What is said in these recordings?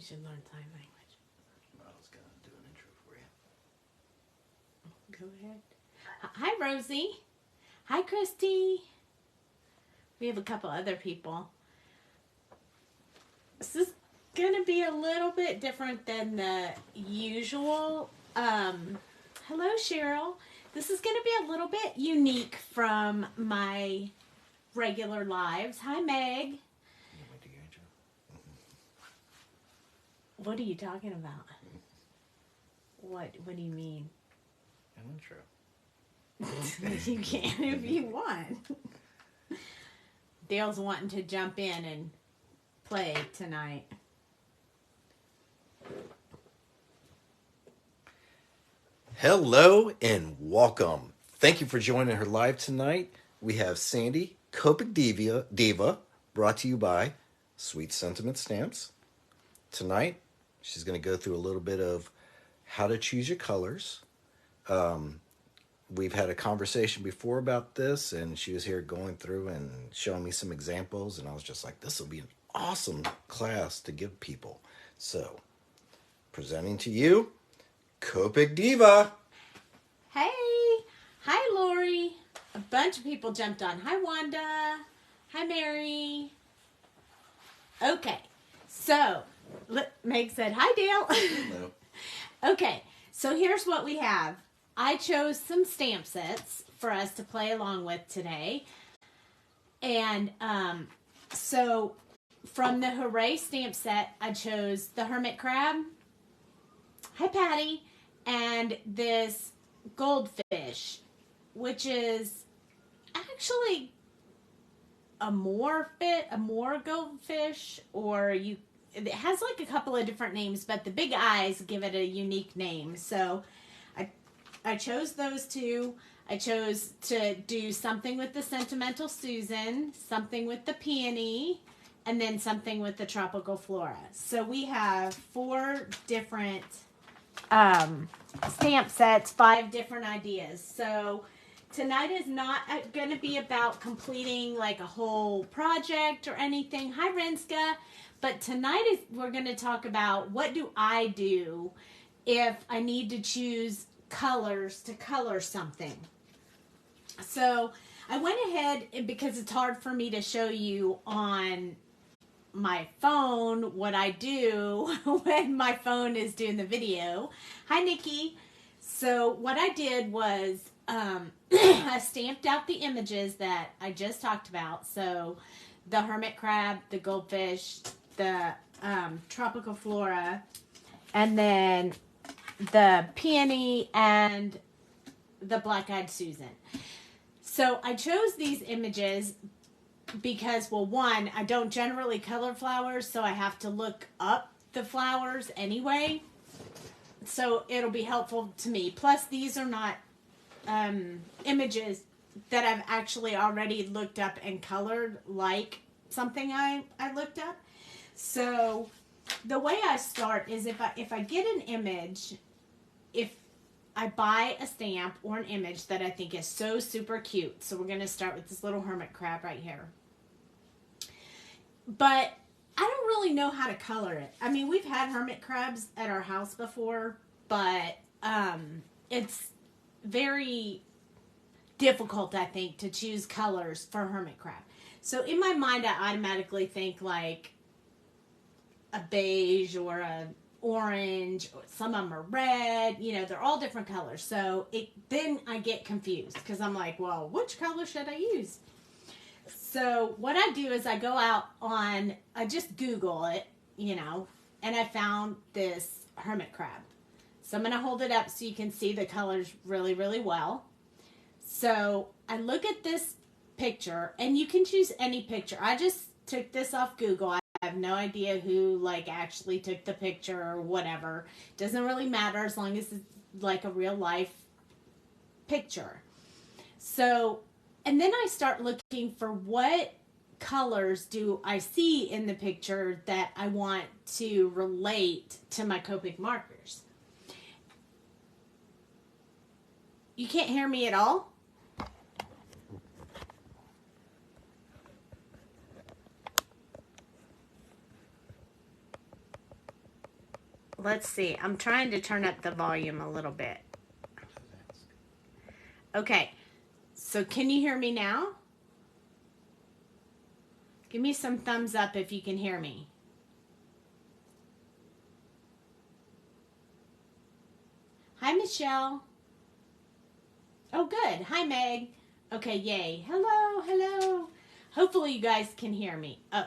should learn sign language. I was going to do an intro for you. Go ahead. Hi, Rosie. Hi, Christy. We have a couple other people. This is going to be a little bit different than the usual. Hello, Cheryl. This is going to be a little bit unique from my regular lives. Hi, Meg. You want to do your intro? What are you talking about? What do you mean? An intro. You can if you want. Dale's wanting to jump in and play tonight. Hello and welcome. Thank you for joining her live tonight. We have Sandy, Copic Diva, brought to you by Sweet Sentiment Stamps. Tonight, she's going to go through a little bit of how to choose your colors. We've had a conversation before about this, and she was here going through and showing me some examples, and I was just like, this will be an awesome class to give people. So, presenting to you, Copic Diva. Hey! Hi, Lori. A bunch of people jumped on. Hi, Wanda. Hi, Mary. Okay, so, Meg said, hi, Dale. Hello. Okay, so here's what we have. I chose some stamp sets for us to play along with today. And so from the Hooray stamp set, I chose the Hermit Crab. Hi, Patty. And this goldfish, which is actually a more goldfish, or it has like a couple of different names, but the big eyes give it a unique name. So I chose those two. I chose to do something with the Sentimental Susan, something with the Peony, and then something with the Tropical Flora. So we have 4 different stamp sets, 5 different ideas. So tonight is not going to be about completing like a whole project or anything. Hi, Renska. But tonight we're going to talk about what do I do if I need to choose colors to color something. So I went ahead, because it's hard for me to show you on my phone what I do when my phone is doing the video. Hi, Nikki. So what I did was I stamped out the images that I just talked about. So the Hermit Crab, the Goldfish, the Tropical Flora, and then the Peony and the Black-Eyed Susan. So I chose these images because, well, one, I don't generally color flowers, so I have to look up the flowers anyway. So it'll be helpful to me. Plus, these are not images that I've actually already looked up and colored like something I looked up. So the way I start is if I get an image, if I buy a stamp or an image that I think is so super cute. So we're going to start with this little hermit crab right here. But I don't really know how to color it. I mean, we've had hermit crabs at our house before, but it's very difficult, I think, to choose colors for hermit crab. So in my mind, I automatically think like a beige or a orange, or some of them are red, they're all different colors. So then I get confused because I'm like, well, which color should I use? So what I do is I go out I just Google it, and I found this hermit crab. So I'm going to hold it up so you can see the colors really, really well. So I look at this picture, and you can choose any picture. I just took this off Google. I have no idea who actually took the picture or whatever. Doesn't really matter as long as it's like a real life picture. So, and then I start looking for what colors do I see in the picture that I want to relate to my Copic markers. You can't hear me at all? let's see. I'm trying to turn up the volume a little bit. Okay. So can you hear me now? Give me some thumbs up if you can hear me. Hi, Michelle. Oh, good. Hi, Meg. Okay, yay. Hello, hello. Hopefully you guys can hear me. Oh,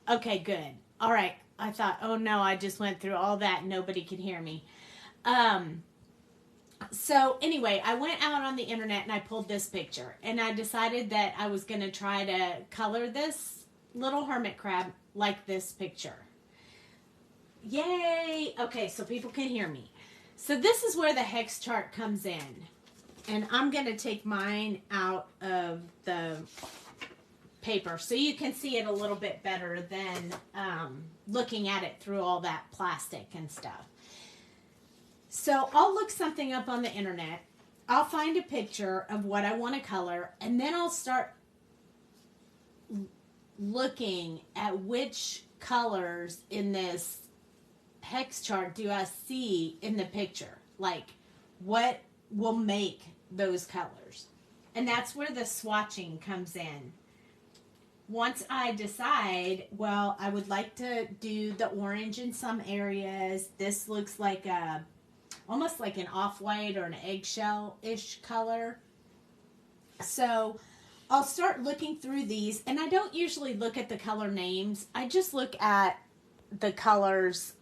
okay, good. All right. I thought, oh no, I just went through all that and nobody could hear me. So anyway, I went out on the internet and I pulled this picture and I decided that I was going to try to color this little hermit crab like this picture. Yay! Okay, so people can hear me. So this is where the hex chart comes in. And I'm going to take mine out of the paper so you can see it a little bit better than looking at it through all that plastic and stuff. So I'll look something up on the internet. I'll find a picture of what I want to color, and then I'll start looking at which colors in this hex chart do I see in the picture. Like, what will make those colors? And that's where the swatching comes in. Once I decide, well, I would like to do the orange in some areas. This looks like almost like an off-white or an eggshell-ish color. So I'll start looking through these, and I don't usually look at the color names. I just look at the colors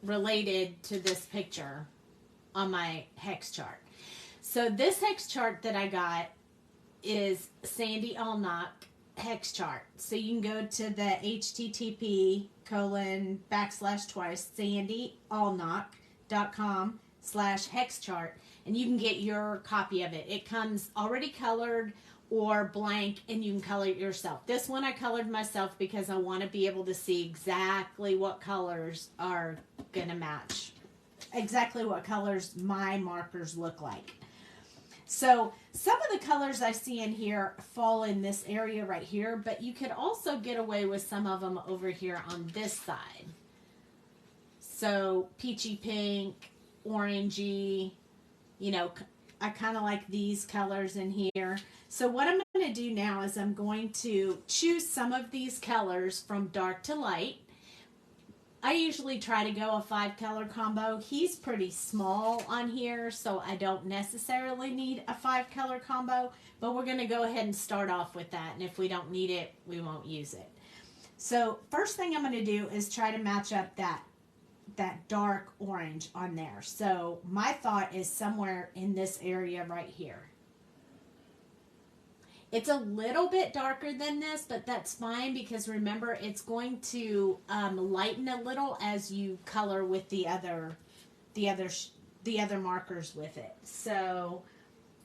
related to this picture on my hex chart. So this hex chart that I got is Sandy Allnock hex chart. So you can go to the http://sandyallnock.com/hex chart and you can get your copy of it. It comes already colored or blank and you can color it yourself. This one I colored myself because I want to be able to see exactly what colors are going to match. Exactly what colors my markers look like. So some of the colors I see in here fall in this area right here, but you could also get away with some of them over here on this side. So peachy pink, orangey, you know, I kind of like these colors in here. So what I'm going to do now is I'm going to choose some of these colors from dark to light. I usually try to go a 5-color combo. He's pretty small on here, so I don't necessarily need a 5-color combo, but we're going to go ahead and start off with that, and if we don't need it, we won't use it. So first thing I'm going to do is try to match up that dark orange on there. So my thought is somewhere in this area right here. It's a little bit darker than this, but that's fine because remember it's going to lighten a little as you color with the other markers with it. So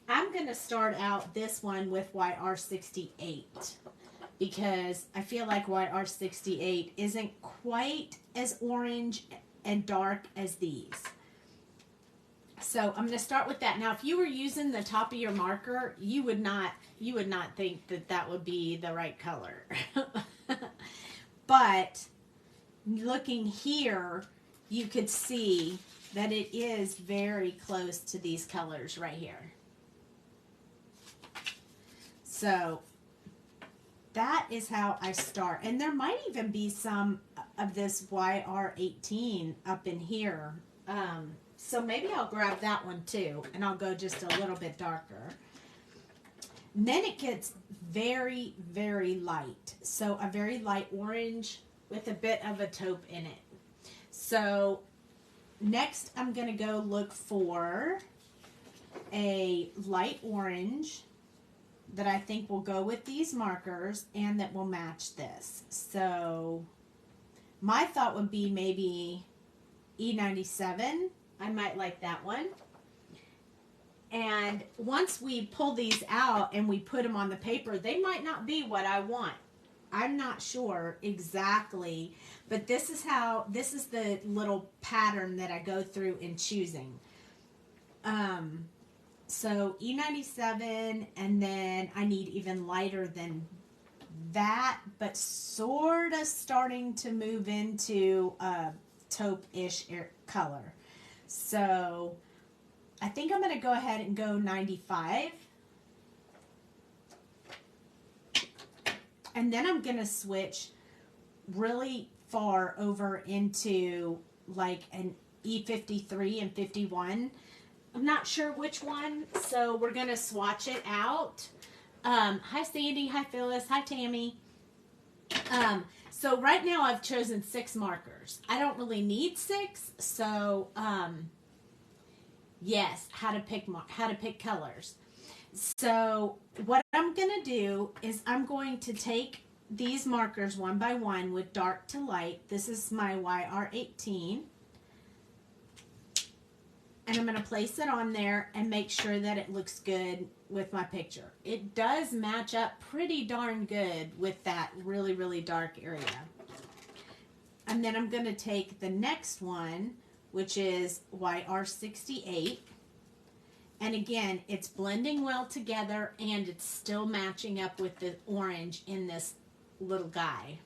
I'm going to start out this one with YR68 because I feel like YR68 isn't quite as orange and dark as these. So I'm going to start with that. Now, if you were using the top of your marker, you would not think that would be the right color. But looking here, you could see that it is very close to these colors right here. So that is how I start. And there might even be some of this YR18 up in here. So maybe I'll grab that one too, and I'll go just a little bit darker. And then it gets very, very light. So a very light orange with a bit of a taupe in it. So next I'm going to go look for a light orange that I think will go with these markers and that will match this. So my thought would be maybe E97. I might like that one. And once we pull these out and we put them on the paper, they might not be what I want. I'm not sure exactly, but this is the little pattern that I go through in choosing. So E97, and then I need even lighter than that, but sort of starting to move into a taupe-ish color. So I think I'm going to go ahead and go 95. And then I'm going to switch really far over into like an E53 and 51. I'm not sure which one, so we're going to swatch it out. Hi Sandy, hi Phyllis, hi Tammy. So right now I've chosen 6 markers. I don't really need 6, so yes, how to pick colors. So what I'm going to do is I'm going to take these markers one by one with dark to light. This is my YR18. And I'm going to place it on there and make sure that it looks good with my picture. It does match up pretty darn good with that really, really dark area. And then I'm going to take the next one, which is YR68. And again, it's blending well together and it's still matching up with the orange in this little guy.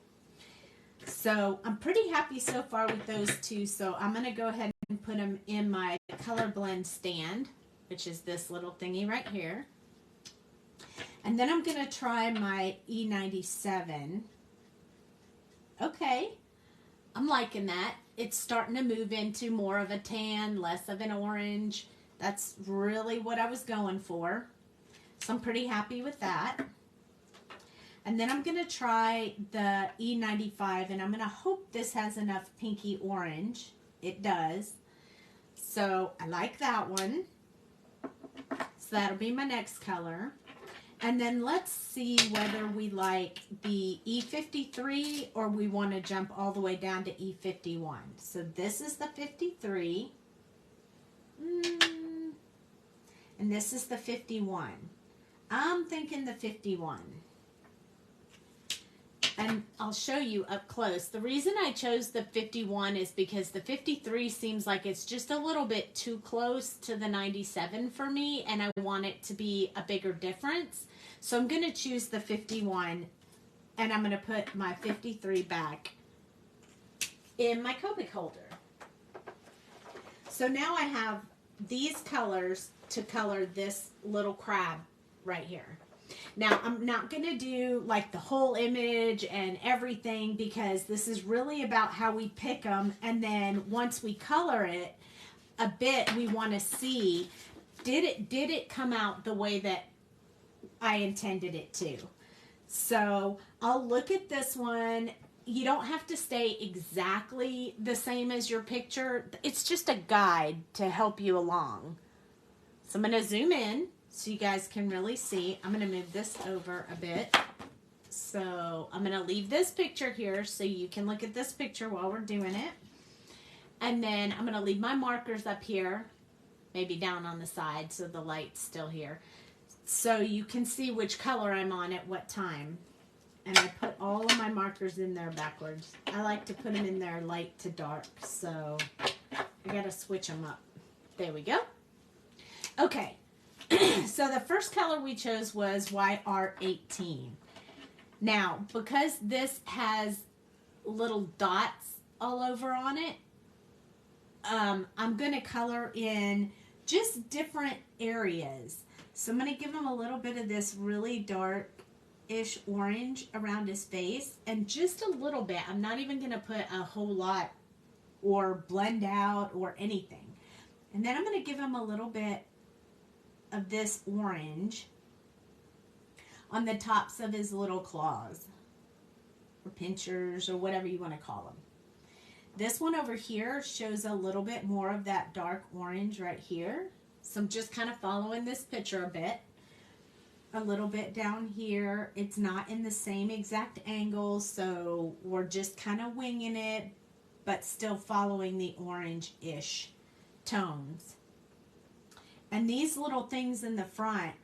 So I'm pretty happy so far with those two. So I'm going to go ahead and put them in my color blend stand, which is this little thingy right here. And then I'm going to try my E97. Okay, I'm liking that. It's starting to move into more of a tan, less of an orange. That's really what I was going for. So I'm pretty happy with that. And then I'm going to try the E95, and I'm going to hope this has enough pinky orange. It does. So I like that one. So that'll be my next color. And then let's see whether we like the E53 or we want to jump all the way down to E51. So this is the 53. And this is the 51. I'm thinking the 51. And I'll show you up close. The reason I chose the 51 is because the 53 seems like it's just a little bit too close to the 97 for me, and I want it to be a bigger difference. So I'm going to choose the 51, and I'm going to put my 53 back in my Copic holder. So now I have these colors to color this little crab right here. Now, I'm not going to do like the whole image and everything because this is really about how we pick them. And then once we color it a bit, we want to see, did it come out the way that I intended it to? So I'll look at this one. You don't have to stay exactly the same as your picture. It's just a guide to help you along. So I'm going to zoom in so you guys can really see. I'm going to move this over a bit. So I'm going to leave this picture here so you can look at this picture while we're doing it. And then I'm going to leave my markers up here, maybe down on the side so the light's still here. So you can see which color I'm on at what time. And I put all of my markers in there backwards. I like to put them in there light to dark, so I got to switch them up. There we go. Okay. So the first color we chose was YR18. Now, because this has little dots all over on it, I'm going to color in just different areas. So I'm going to give him a little bit of this really dark-ish orange around his face, and just a little bit. I'm not even going to put a whole lot or blend out or anything. And then I'm going to give him a little bit of this orange on the tops of his little claws or pinchers or whatever you want to call them. This one over here shows a little bit more of that dark orange right here. So I'm just kind of following this picture a bit. A little bit down here. It's not in the same exact angle, so we're just kind of winging it, but still following the orange-ish tones. And these little things in the front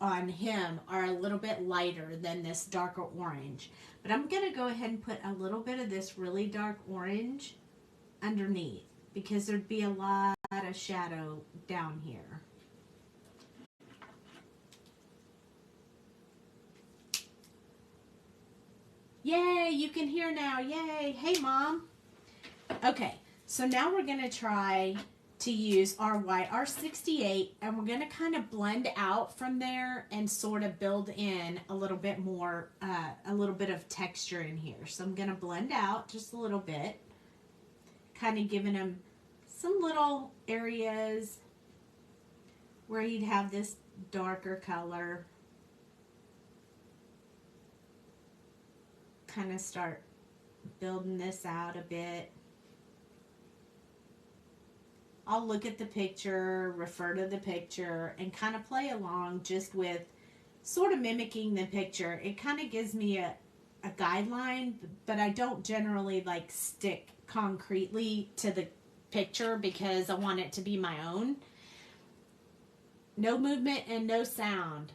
on him are a little bit lighter than this darker orange. But I'm going to go ahead and put a little bit of this really dark orange underneath because there'd be a lot of shadow down here. Yay, you can hear now. Yay. Hey, Mom. Okay, so now we're going to try to use our YR68, and we're going to kind of blend out from there and sort of build in a little bit more, a little bit of texture in here. So I'm going to blend out just a little bit, kind of giving him some little areas where he'd have this darker color. Kind of start building this out a bit. I'll look at the picture, refer to the picture, and kind of play along just with sort of mimicking the picture. It kind of gives me a guideline, but I don't generally like stick concretely to the picture because I want it to be my own. No movement and no sound.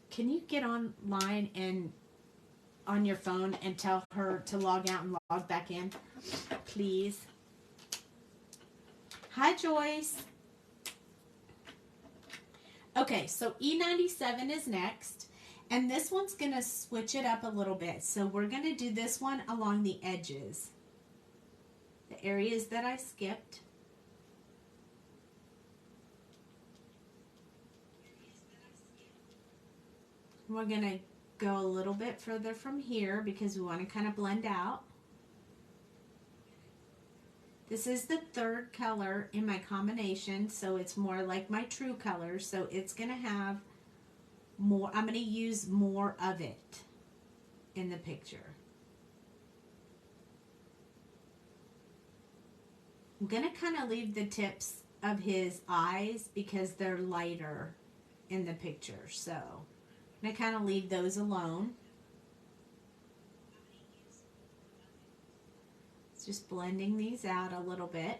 Can you get online and on your phone and tell her to log out and log back in, please? Hi, Joyce. Okay, so E97 is next, and this one's going to switch it up a little bit. So we're going to do this one along the edges, the areas that I skipped. We're going to go a little bit further from here because we want to kind of blend out. This is the third color in my combination, so it's more like my true color. So it's going to have more, I'm going to use more of it in the picture. I'm going to kind of leave the tips of his eyes because they're lighter in the picture. So I'm going to kind of leave those alone. It's just blending these out a little bit.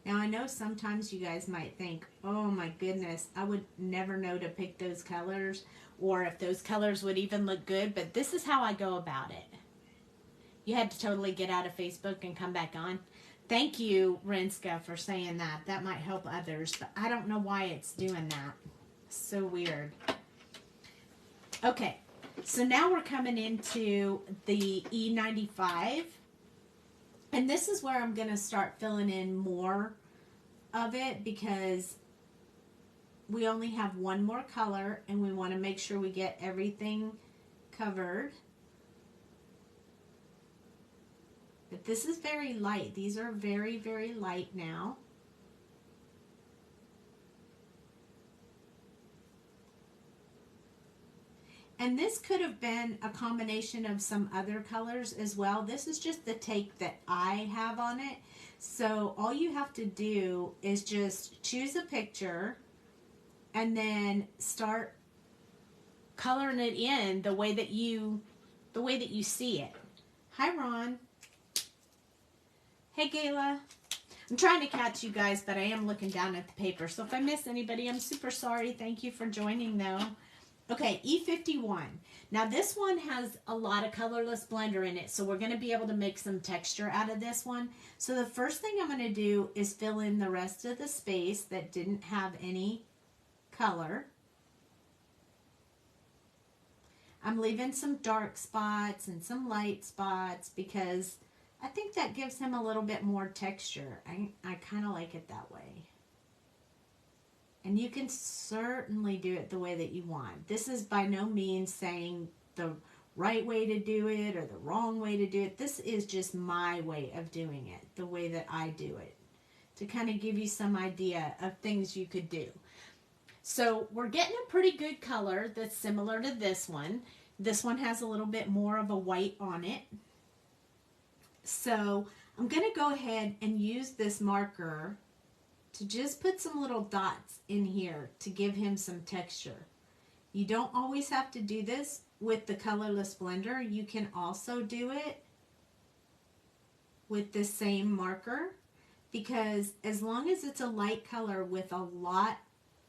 Now I know sometimes you guys might think, oh my goodness, I would never know to pick those colors or if those colors would even look good, but this is how I go about it. You had to totally get out of Facebook and come back on. Thank you, Renska, for saying that. That might help others, but I don't know why it's doing that. So weird. Okay, so now we're coming into the E95. And this is where I'm going to start filling in more of it because we only have one more color and we want to make sure we get everything covered. But this is very light. These are very, very light now. And this could have been a combination of some other colors as well. This is just the take that I have on it. So all you have to do is just choose a picture and then start coloring it in the way that you see it. Hi, Ron. Hey, Gayla. I'm trying to catch you guys, but I am looking down at the paper. So if I miss anybody, I'm super sorry. Thank you for joining, though. Okay, E51. Now this one has a lot of colorless blender in it, so we're going to be able to make some texture out of this one. So the first thing I'm going to do is fill in the rest of the space that didn't have any color. I'm leaving some dark spots and some light spots because I think that gives him a little bit more texture. I kind of like it that way. And you can certainly do it the way that you want. This is by no means saying the right way to do it or the wrong way to do it. This is just my way of doing it, the way that I do it, to kind of give you some idea of things you could do. So we're getting a pretty good color that's similar to this one. This one has a little bit more of a white on it. So I'm going to go ahead and use this marker to just put some little dots in here to give him some texture. You don't always have to do this with the colorless blender. You can also do it with the same marker because as long as it's a light color with a lot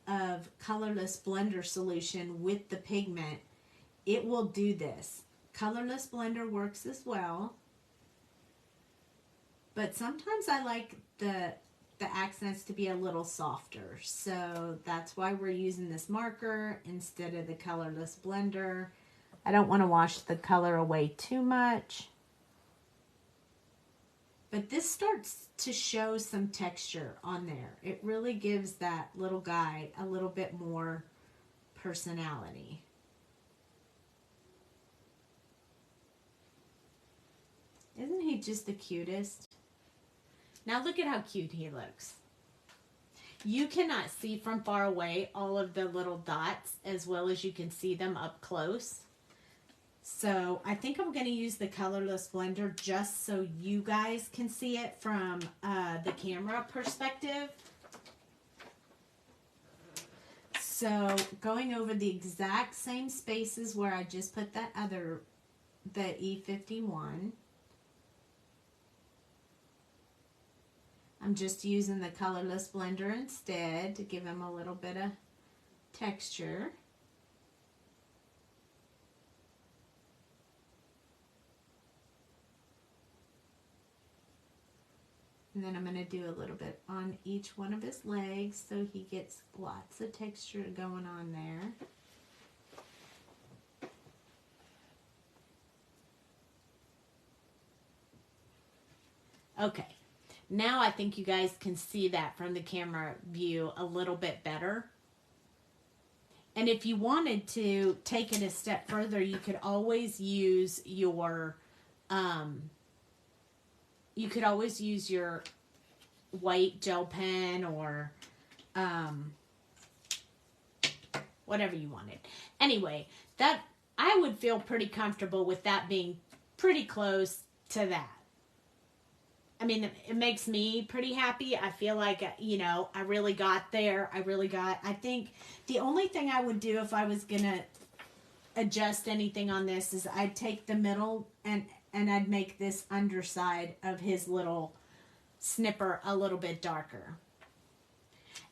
of colorless blender solution with the pigment, it will do this. Colorless blender works as well. but sometimes I like the accents to be a little softer. So that's why we're using this marker instead of the colorless blender. I don't want to wash the color away too much. But this starts to show some texture on there. It really gives that little guy a little bit more personality. Isn't he just the cutest? Now look at how cute he looks. You cannot see from far away all of the little dots as well as you can see them up close. So I think I'm going to use the colorless blender just so you guys can see it from the camera perspective. So going over the exact same spaces where I just put that the E51. I'm just using the colorless blender instead to give him a little bit of texture. And then I'm going to do a little bit on each one of his legs so he gets lots of texture going on there. Okay, now I think you guys can see that from the camera view a little bit better. And if you wanted to take it a step further, you could always use your white gel pen or whatever you wanted. Anyway, that I would feel pretty comfortable with that being pretty close to that. I mean, it makes me pretty happy. I feel like, you know, I really got there. I think the only thing I would do if I was going to adjust anything on this is I'd take the middle and I'd make this underside of his little snipper a little bit darker.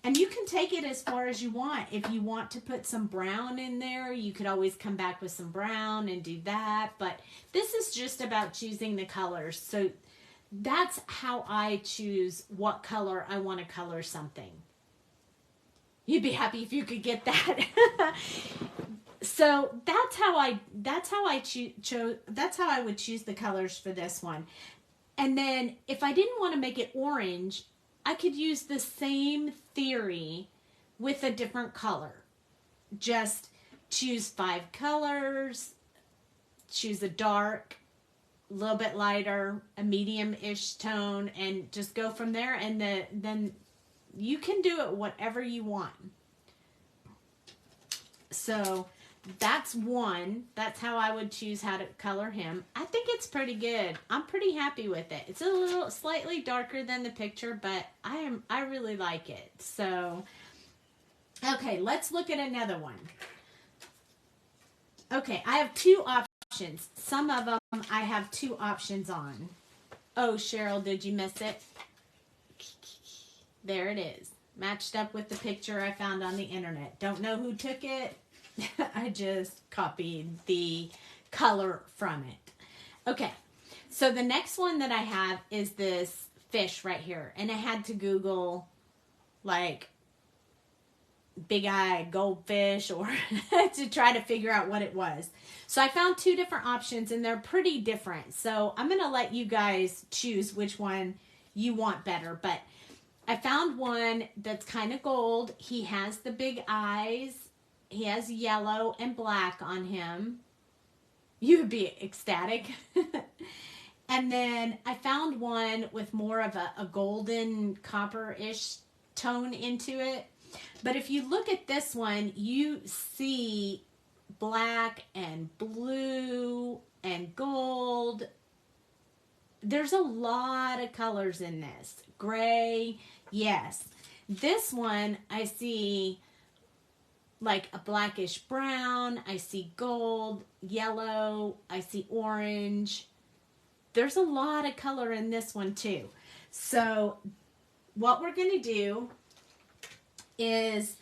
And you can take it as far as you want. If you want to put some brown in there, you could always come back with some brown and do that. But this is just about choosing the colors. So that's how I choose what color I want to color something. You'd be happy if you could get that. So that's how I would choose the colors for this one. And then if I didn't want to make it orange, I could use the same theory with a different color. Just choose 5 colors, choose a dark, a little bit lighter, a medium-ish tone, and just go from there. And then you can do it whatever you want. So that's one. That's how I would choose how to color him. I think it's pretty good. I'm pretty happy with it. It's a little slightly darker than the picture, but I really like it. So, okay, let's look at another one. Okay, I have 2 options. Some of them I have 2 options on. Oh, Cheryl, did you miss it? There it is. Matched up with the picture I found on the internet. Don't know who took it. I just copied the color from it. Okay, so the next one that I have is this fish right here. And I had to Google, like, big eye goldfish or to try to figure out what it was. So I found 2 different options, and they're pretty different. So I'm going to let you guys choose which one you want better. But I found one that's kind of gold. He has the big eyes. He has yellow and black on him. You would be ecstatic. And then I found one with more of a golden copper-ish tone into it. But if you look at this one, you see black and blue and gold. There's a lot of colors in this. Gray, yes. This one, I see like a blackish brown. I see gold, yellow. I see orange. There's a lot of color in this one too. So what we're going to do is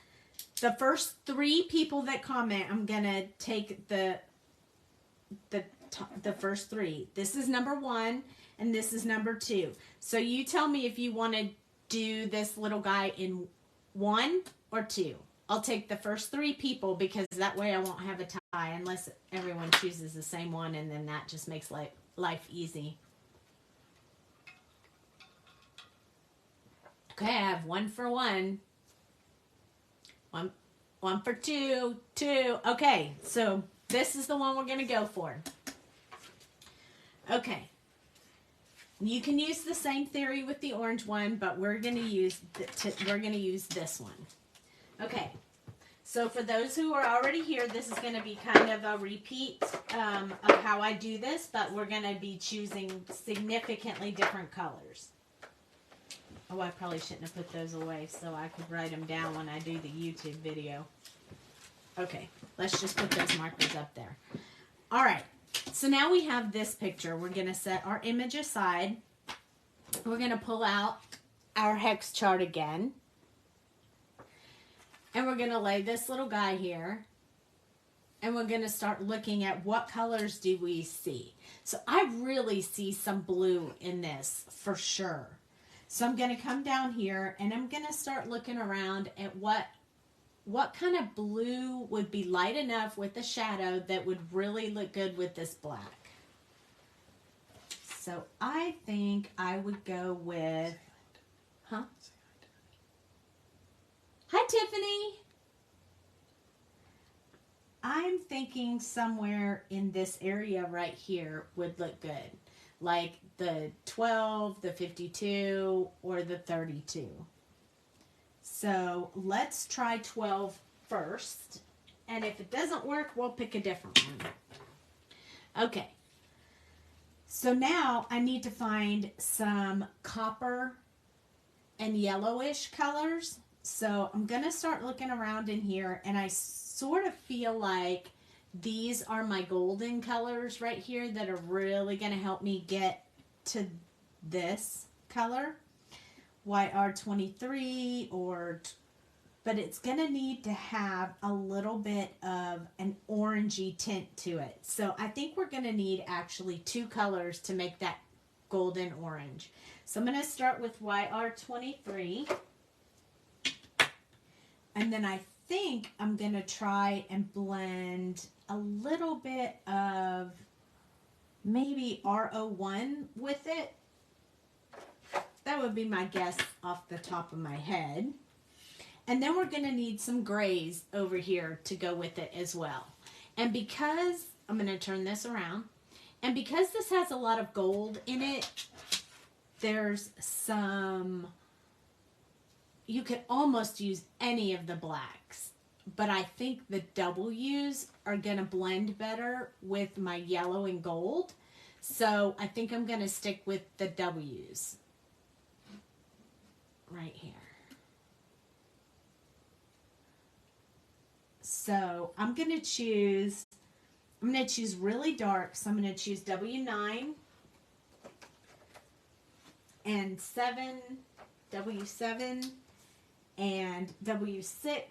the first 3 people that comment, I'm going to take the first 3. This is number 1. and this is number 2. So you tell me if you want to do this little guy in 1 or 2. I'll take the first 3 people because that way I won't have a tie unless everyone chooses the same one, and then that just makes life easy. Okay, I have 1 for 1. 1 for 2. 2. Okay, so this is the one we're going to go for. Okay. You can use the same theory with the orange one, but we're going to use this one. Okay. So for those who are already here, this is going to be kind of a repeat of how I do this, but we're going to be choosing significantly different colors. Oh, I probably shouldn't have put those away so I could write them down when I do the YouTube video. Okay, let's just put those markers up there. All right, so now we have this picture. We're going to set our image aside. We're going to pull out our hex chart again. And we're going to lay this little guy here. And we're going to start looking at what colors do we see. So I really see some blue in this for sure. So I'm going to come down here and I'm going to start looking around at what kind of blue would be light enough with the shadow that would really look good with this black. So I think I would go with, huh? Hi, Tiffany. I'm thinking somewhere in this area right here would look good. Like the 12, the 52, or the 32. So let's try 12 first. And if it doesn't work, we'll pick a different one. Okay. So now I need to find some copper and yellowish colors. So I'm going to start looking around in here, and I sort of feel like these are my golden colors right here that are really going to help me get to this color. YR23 but it's going to need to have a little bit of an orangey tint to it. So I think we're going to need actually 2 colors to make that golden orange. So I'm going to start with YR23. And then I think I'm going to try and blend a little bit of maybe RO1 with it. That would be my guess off the top of my head. And then we're going to need some grays over here to go with it as well. And because, I'm going to turn this around, and because this has a lot of gold in it, there's some, you could almost use any of the blacks. But I think the W's are going to blend better with my yellow and gold. So I think I'm going to stick with the W's right here. So I'm going to choose really dark. So I'm going to choose W9 and 7, W7 and W6.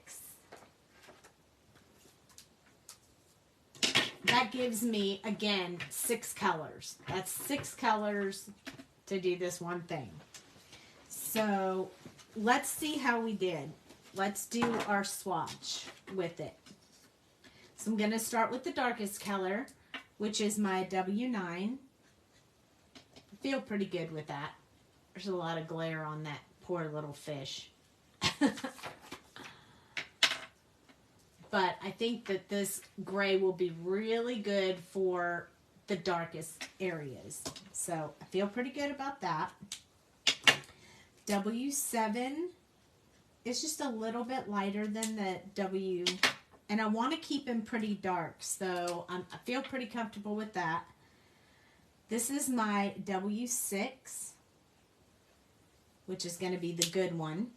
That gives me, again, 6 colors. That's 6 colors to do this one thing. So let's see how we did. Let's do our swatch with it. So I'm going to start with the darkest color, which is my W9. I feel pretty good with that. There's a lot of glare on that poor little fish. But I think that this gray will be really good for the darkest areas. So I feel pretty good about that. W7 is just a little bit lighter than the W, and I want to keep him pretty dark, so I feel pretty comfortable with that. This is my W6, which is going to be the good one.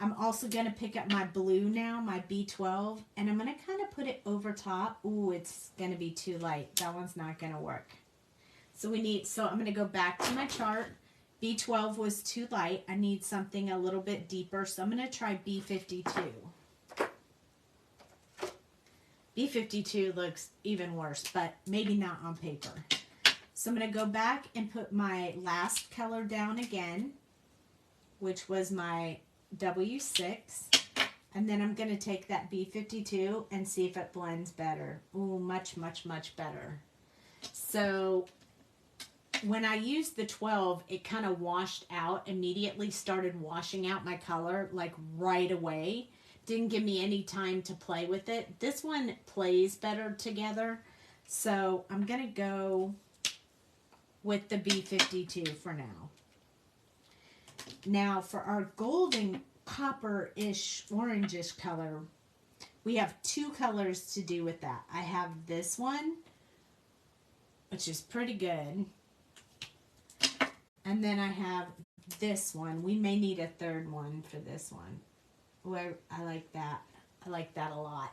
I'm also going to pick up my blue now, my B12, and I'm going to kind of put it over top. Ooh, it's going to be too light. That one's not going to work. So I'm going to go back to my chart. B12 was too light. I need something a little bit deeper, so I'm going to try B52. B52 looks even worse, but maybe not on paper. So I'm going to go back and put my last color down again, which was my W6. And then I'm going to take that B52 and see if it blends better. Ooh, much, much, much better. So when I used the 12, it kind of washed out, immediately started washing out my color like right away. Didn't give me any time to play with it. This one plays better together. So I'm going to go with the B52 for now. Now for our golden copper-ish, orangish color, we have two colors to do with that. I have this one, which is pretty good. And then I have this one. We may need a third one for this one. Where I like that. I like that a lot.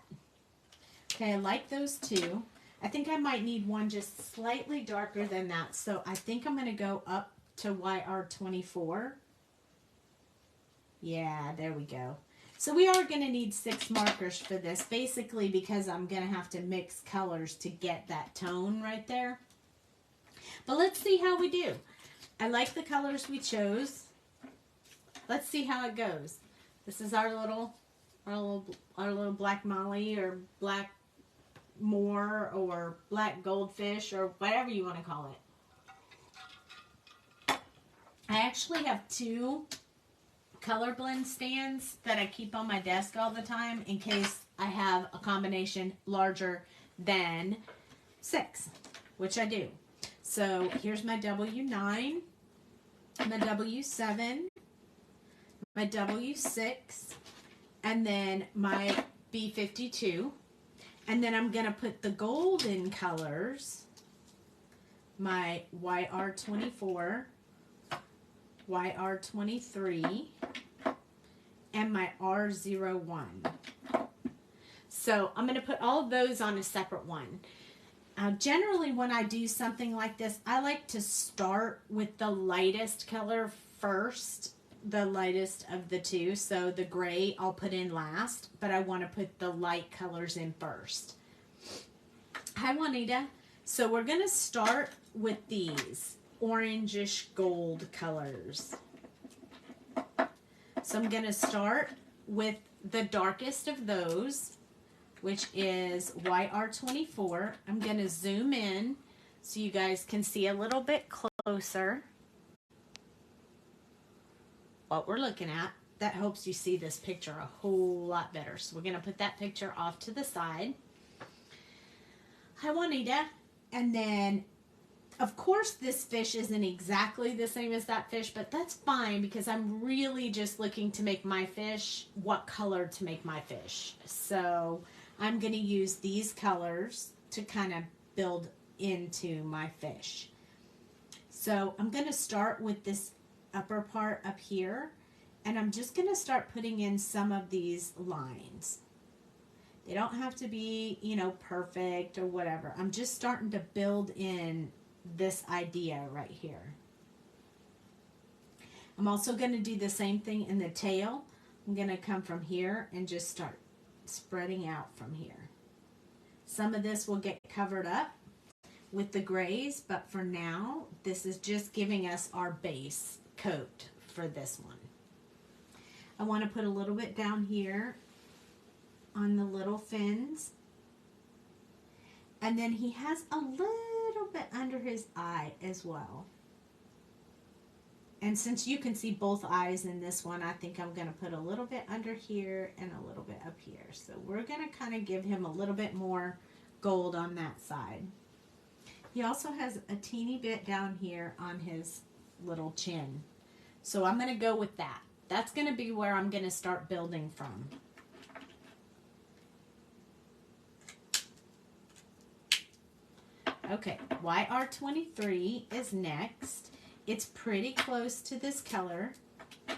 Okay, I like those two. I think I might need one just slightly darker than that. So I think I'm going to go up to YR24. Yeah, there we go. So we are going to need 6 markers for this, basically because I'm going to have to mix colors to get that tone right there. But let's see how we do. I like the colors we chose. Let's see how it goes. This is our little black molly or black moor or black goldfish or whatever you want to call it. I actually have 2 color blend stands that I keep on my desk all the time in case I have a combination larger than 6, which I do. So here's my W9, my W7, my W6, and then my B52. And then I'm going to put the golden colors, my YR24, YR23, and my R01. So I'm going to put all of those on a separate one. Generally, when I do something like this, I like to start with the lightest color first, the lightest of the two. So the gray I'll put in last, but I want to put the light colors in first. Hi, Juanita. So we're going to start with these orangish gold colors. So I'm going to start with the darkest of those, which is YR24. I'm going to zoom in so you guys can see a little bit closer what we're looking at. That helps you see this picture a whole lot better. So we're going to put that picture off to the side. Hi, Juanita. And then, of course, this fish isn't exactly the same as that fish, but that's fine because I'm really just looking to make my fish what color to make my fish. So I'm going to use these colors to kind of build into my fish. So I'm going to start with this upper part up here, and I'm just going to start putting in some of these lines. They don't have to be, you know, perfect or whatever. I'm just starting to build in this idea right here. I'm also going to do the same thing in the tail. I'm going to come from here and just start spreading out from here. Some of this will get covered up with the grays, but for now, this is just giving us our base coat for this one. I want to put a little bit down here on the little fins. And then he has a little bit under his eye as well. And since you can see both eyes in this one, I think I'm going to put a little bit under here and a little bit up here. So we're going to kind of give him a little bit more gold on that side. He also has a teeny bit down here on his little chin. So I'm going to go with that. That's going to be where I'm going to start building from. Okay, YR23 is next. It's pretty close to this color. So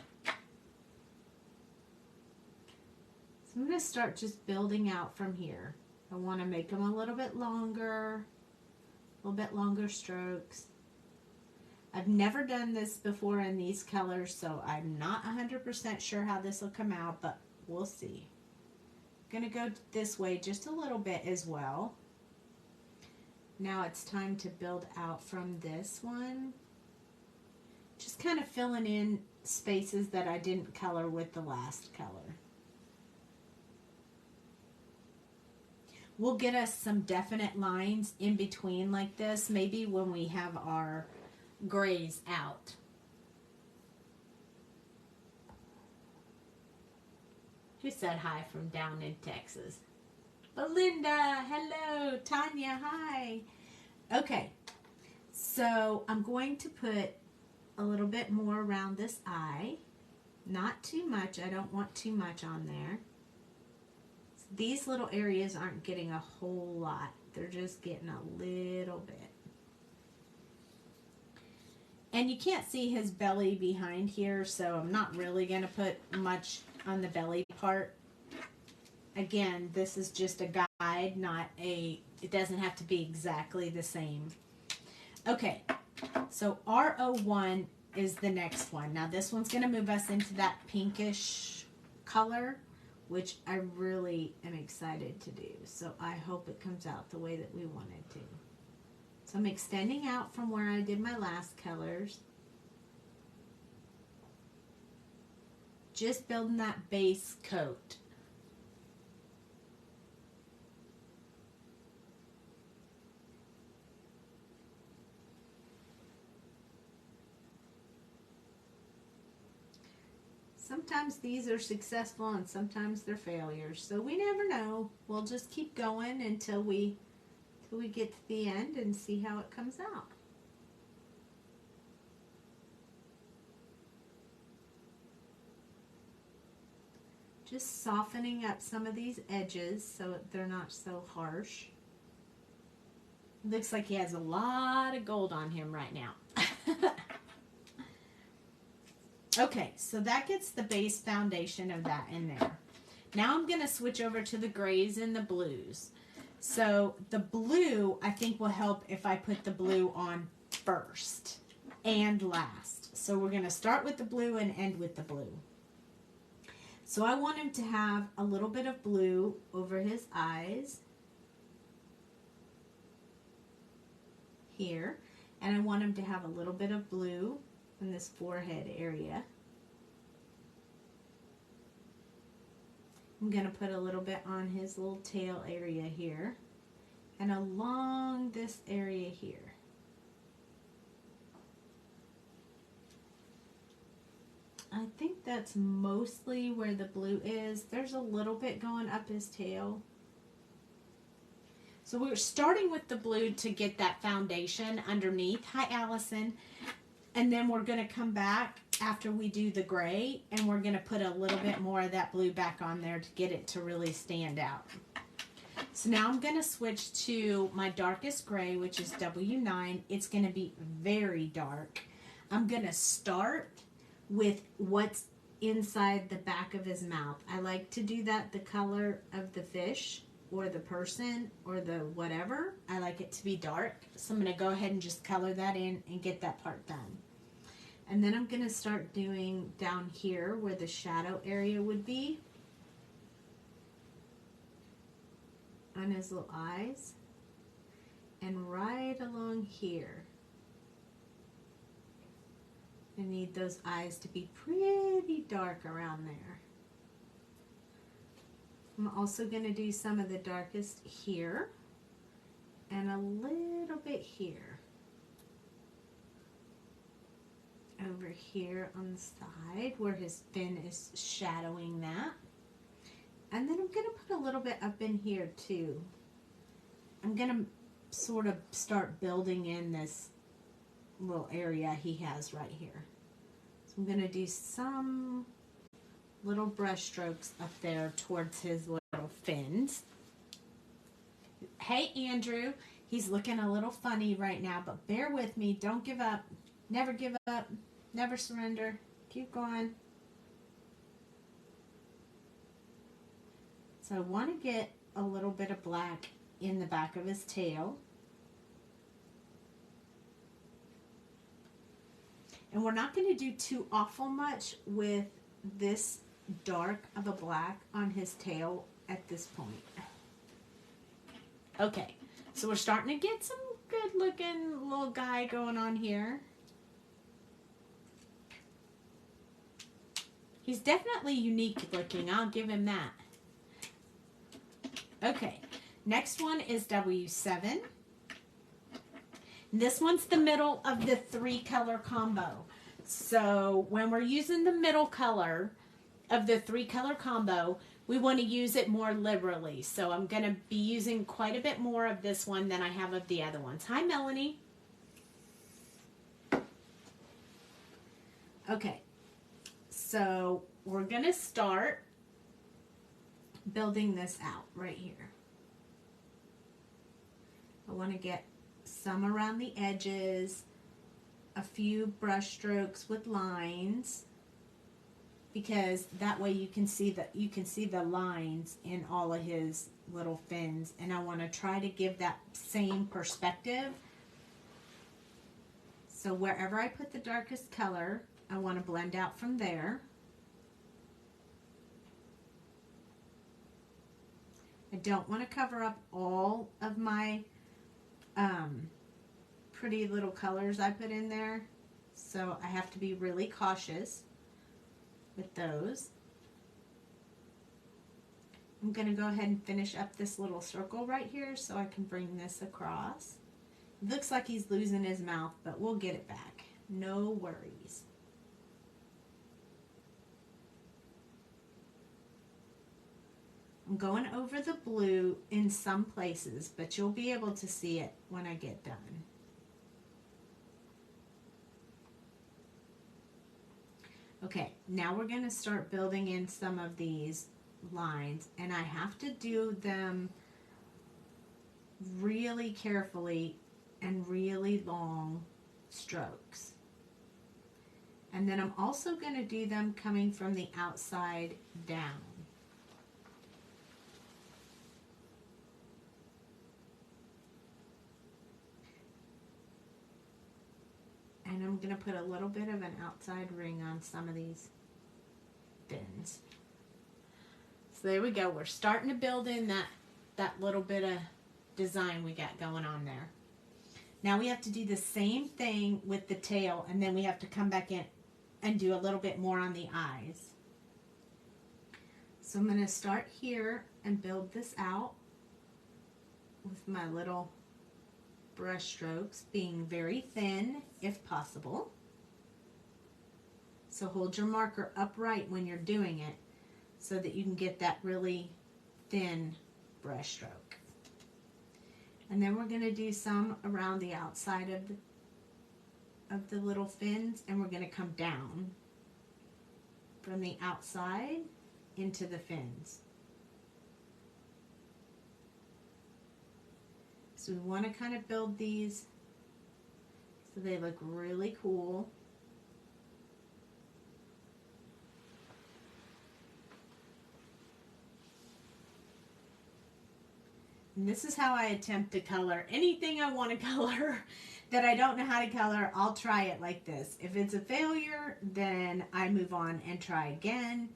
I'm going to start just building out from here. I want to make them a little bit longer strokes. I've never done this before in these colors, so I'm not 100% sure how this will come out, but we'll see. I'm going to go this way just a little bit as well. Now it's time to build out from this one. Just kind of filling in spaces that I didn't color with the last color. We'll get us some definite lines in between like this, maybe when we have our grays out. Who said hi from down in Texas? Belinda, hello. Tanya, hi. Okay, so I'm going to put a little bit more around this eye. Not too much. I don't want too much on there. These little areas aren't getting a whole lot. They're just getting a little bit. And you can't see his belly behind here, so I'm not really going to put much on the belly part. Again, this is just a guide, not a, it doesn't have to be exactly the same. Okay, so R01 is the next one. Now this one's going to move us into that pinkish color, which I really am excited to do. So I hope it comes out the way that we want it to. So I'm extending out from where I did my last colors. Just building that base coat. Sometimes these are successful and sometimes they're failures. So we never know. We'll just keep going until we get to the end and see how it comes out. Just softening up some of these edges so they're not so harsh. Looks like he has a lot of gold on him right now. Okay, so that gets the base foundation of that in there. Now I'm going to switch over to the grays and the blues. So the blue, I think, will help if I put the blue on first and last. So we're going to start with the blue and end with the blue. So I want him to have a little bit of blue over his eyes here. And I want him to have a little bit of blue in this forehead area. I'm going to put a little bit on his little tail area here and along this area here. I think that's mostly where the blue is. There's a little bit going up his tail. So we're starting with the blue to get that foundation underneath. Hi, Allison. And then we're going to come back after we do the gray, and we're going to put a little bit more of that blue back on there to get it to really stand out. So now I'm going to switch to my darkest gray, which is W9. It's going to be very dark. I'm going to start with what's inside the back of his mouth. I like to do that the color of the fish or the person or the whatever. I like it to be dark. So I'm going to go ahead and just color that in and get that part done. And then I'm going to start doing down here where the shadow area would be on his little eyes and right along here. I need those eyes to be pretty dark around there. I'm also going to do some of the darkest here and a little bit here. Over here on the side where his fin is shadowing that. And then I'm going to put a little bit up in here too. I'm going to sort of start building in this little area he has right here. So I'm going to do some little brush strokes up there towards his little fins. Hey Andrew, he's looking a little funny right now, but bear with me. Don't give up. Never give up. Never surrender. Keep going. So I want to get a little bit of black in the back of his tail. And we're not going to do too awful much with this dark of a black on his tail at this point. Okay, so we're starting to get some good looking little guy going on here. He's definitely unique looking. I'll give him that. Okay, next one is W7. This one's the middle of the 3-color combo. So when we're using the middle color of the 3-color combo, we want to use it more liberally. So I'm going to be using quite a bit more of this one than I have of the other ones. Hi, Melanie. Okay, so we're going to start building this out right here. I want to get some around the edges, a few brush strokes with lines, because that way you can see the lines in all of his little fins, and I want to try to give that same perspective. So wherever I put the darkest color, I want to blend out from there. I don't want to cover up all of my pretty little colors I put in there, so I have to be really cautious with those. I'm going to go ahead and finish up this little circle right here so I can bring this across. It looks like he's losing his mouth, but we'll get it back. No worries. I'm going over the blue in some places, but you'll be able to see it when I get done. Okay, now we're going to start building in some of these lines, and I have to do them really carefully and really long strokes. And then I'm also going to do them coming from the outside down. And I'm going to put a little bit of an outside ring on some of these fins. So there we go. We're starting to build in that little bit of design we got going on there. Now we have to do the same thing with the tail, and then we have to come back in and do a little bit more on the eyes. So I'm going to start here and build this out with my little brush strokes, being very thin if possible. So hold your marker upright when you're doing it so that you can get that really thin brush stroke. And then we're going to do some around the outside of the little fins, and we're going to come down from the outside into the fins. So we want to kind of build these so they look really cool. And this is how I attempt to color anything I want to color that I don't know how to color. I'll try it like this. If it's a failure, then I move on and try again.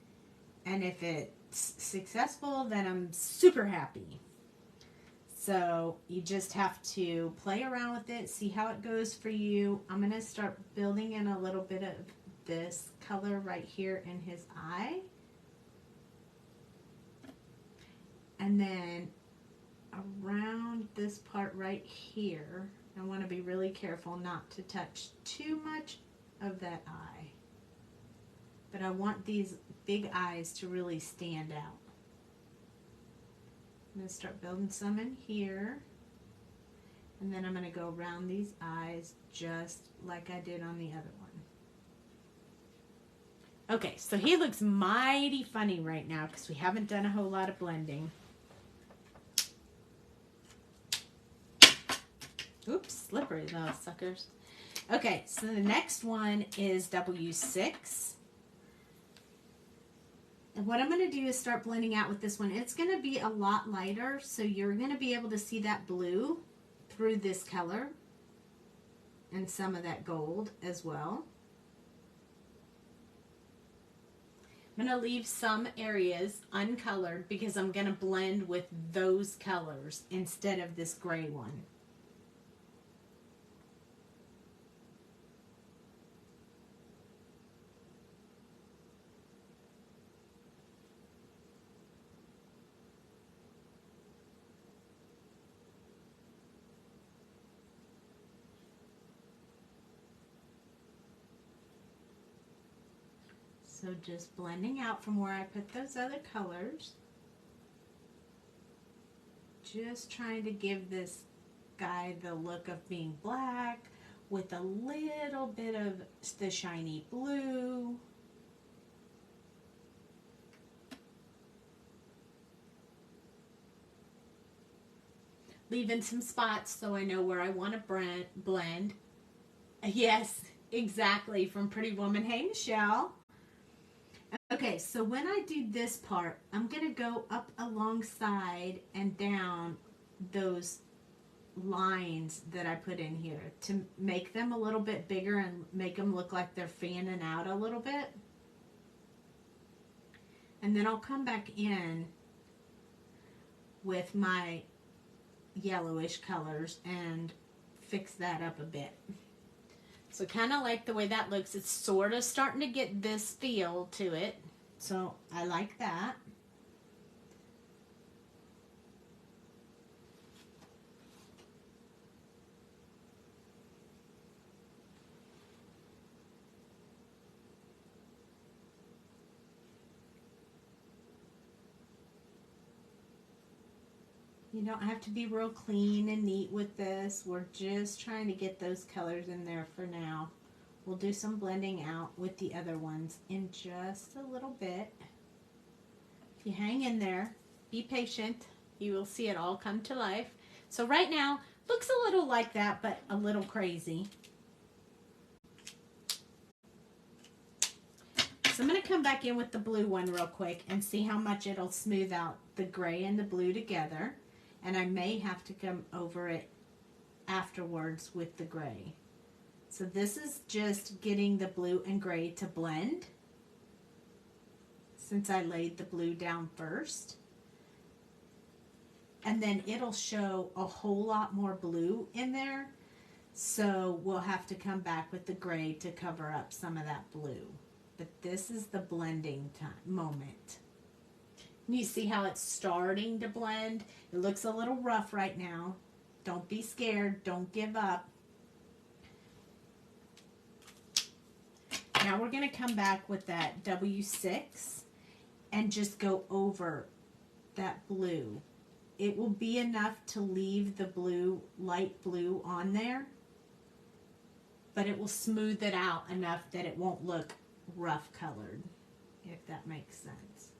And if it's successful, then I'm super happy. So you just have to play around with it, see how it goes for you. I'm going to start building in a little bit of this color right here in his eye. And then around this part right here, I want to be really careful not to touch too much of that eye. But I want these big eyes to really stand out. I'm going to start building some in here, and then I'm going to go around these eyes just like I did on the other one. Okay, so he looks mighty funny right now because we haven't done a whole lot of blending. Oops, slippery little suckers. Okay, so the next one is W6. And what I'm going to do is start blending out with this one. It's going to be a lot lighter, so you're going to be able to see that blue through this color and some of that gold as well. I'm going to leave some areas uncolored because I'm going to blend with those colors instead of this gray one. So just blending out from where I put those other colors. Just trying to give this guy the look of being black with a little bit of the shiny blue. Leaving some spots so I know where I want to blend. Yes, exactly, from Pretty Woman. Hey, Michelle. Okay, so when I do this part, I'm going to go up alongside and down those lines that I put in here to make them a little bit bigger and make them look like they're fanning out a little bit. And then I'll come back in with my yellowish colors and fix that up a bit. So kind of like the way that looks. It's sort of starting to get this feel to it. So I like that. You don't have to be real clean and neat with this. We're just trying to get those colors in there for now. We'll do some blending out with the other ones in just a little bit. If you hang in there, be patient, you will see it all come to life. So right now, looks a little like that, but a little crazy. So I'm going to come back in with the blue one real quick and see how much it'll smooth out the gray and the blue together. And I may have to come over it afterwards with the gray. So this is just getting the blue and gray to blend, since I laid the blue down first. And then it'll show a whole lot more blue in there. So we'll have to come back with the gray to cover up some of that blue. But this is the blending time moment. You see how it's starting to blend? It looks a little rough right now. Don't be scared. Don't give up. Now we're going to come back with that W6 and just go over that blue. It will be enough to leave the blue, light blue on there, but it will smooth it out enough that it won't look rough colored, if that makes sense.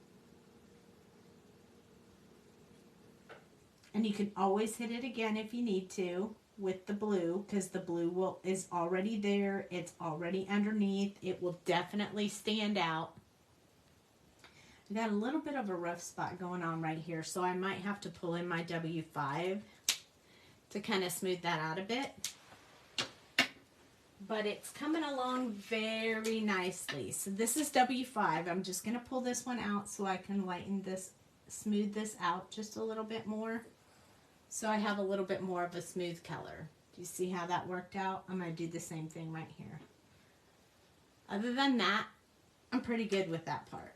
And you can always hit it again if you need to with the blue, because the blue is already there. It's already underneath. It will definitely stand out. I got a little bit of a rough spot going on right here, so I might have to pull in my W5 to kind of smooth that out a bit. But it's coming along very nicely. So this is W5. I'm just going to pull this one out so I can lighten this, smooth this out just a little bit more. So I have a little bit more of a smooth color. Do you see how that worked out? I'm going to do the same thing right here. Other than that, I'm pretty good with that part.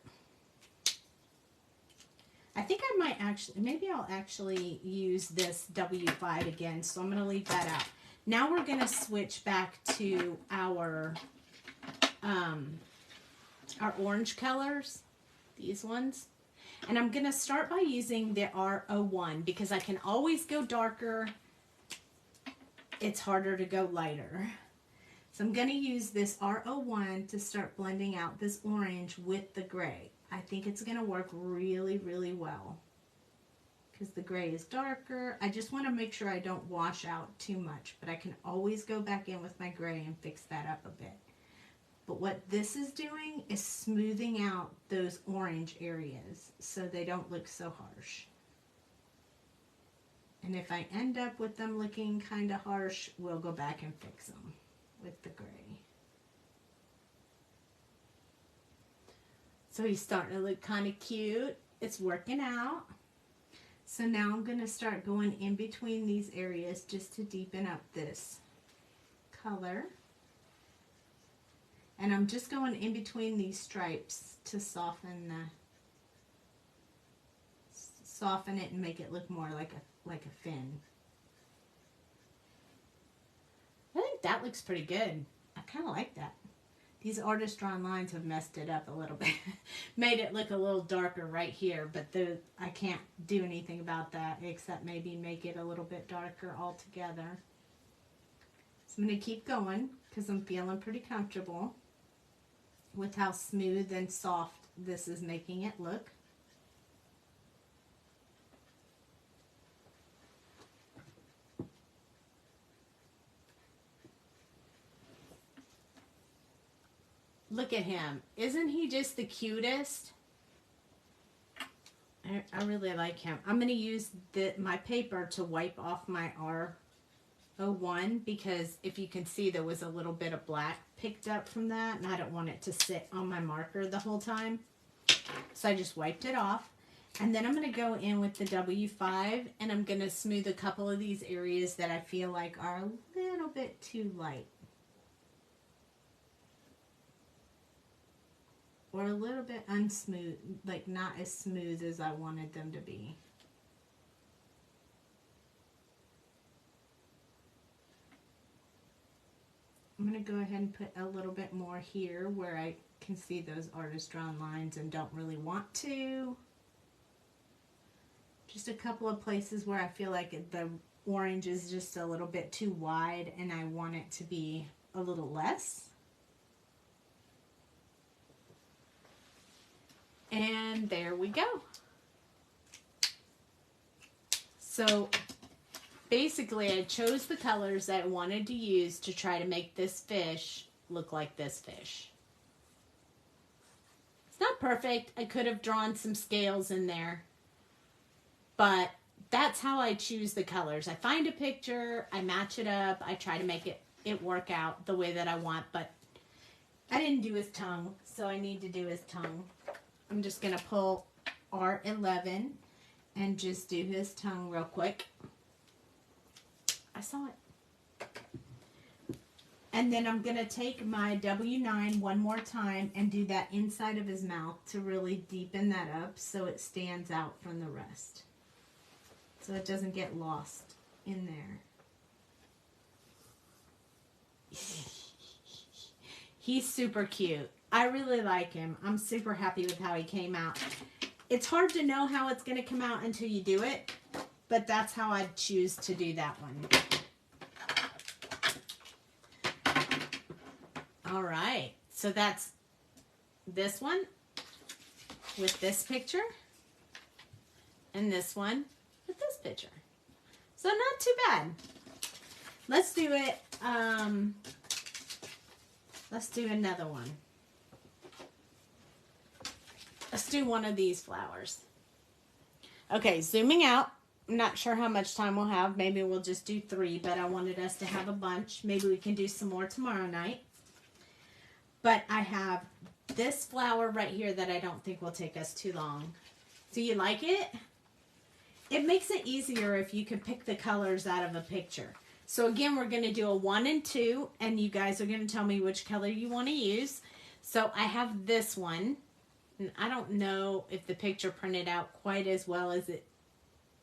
I think I might actually, maybe I'll actually use this W5 again, so I'm going to leave that out. Now we're going to switch back to our orange colors, these ones. And I'm going to start by using the R01 because I can always go darker. It's harder to go lighter. So I'm going to use this R01 to start blending out this orange with the gray. I think it's going to work really, really well because the gray is darker. I just want to make sure I don't wash out too much, but I can always go back in with my gray and fix that up a bit. But what this is doing is smoothing out those orange areas so they don't look so harsh. And if I end up with them looking kind of harsh, we'll go back and fix them with the gray. So he's starting to look kind of cute. It's working out. So now I'm going to start going in between these areas just to deepen up this color. And I'm just going in between these stripes to soften it and make it look more like a fin. I think that looks pretty good. I kind of like that. These artist drawn lines have messed it up a little bit. Made it look a little darker right here, but I can't do anything about that except maybe make it a little bit darker altogether. So I'm going to keep going because I'm feeling pretty comfortable with how smooth and soft this is making it look. Look at him. Isn't he just the cutest? I really like him. I'm going to use my paper to wipe off my R01 because if you can see there was a little bit of black picked up from that and I don't want it to sit on my marker the whole time. So I just wiped it off. And then I'm going to go in with the W5 and I'm going to smooth a couple of these areas that I feel like are a little bit too light. Or a little bit unsmooth, like not as smooth as I wanted them to be. I'm going to go ahead and put a little bit more here where I can see those artist drawn lines and don't really want to. Just a couple of places where I feel like the orange is just a little bit too wide and I want it to be a little less. And there we go. So basically I chose the colors that I wanted to use to try to make this fish look like this fish. It's not perfect. I could have drawn some scales in there. But that's how I choose the colors. I find a picture, I match it up, I try to make it work out the way that I want. But I didn't do his tongue, so I need to do his tongue. I'm just going to pull R11 and just do his tongue real quick. I saw it. And then I'm going to take my W9 one more time and do that inside of his mouth to really deepen that up so it stands out from the rest. So it doesn't get lost in there. He's super cute. I really like him. I'm super happy with how he came out. It's hard to know how it's going to come out until you do it, but that's how I choose to do that one. All right, so that's this one with this picture and this one with this picture. So not too bad. Let's do it. Let's do another one. Let's do one of these flowers. Okay, zooming out. I'm not sure how much time we'll have. Maybe we'll just do 3, but I wanted us to have a bunch. Maybe we can do some more tomorrow night. But I have this flower right here that I don't think will take us too long. Do you like it? It makes it easier if you can pick the colors out of a picture. So again, we're going to do a 1 and 2, and you guys are going to tell me which color you want to use. So I have this one. And I don't know if the picture printed out quite as well as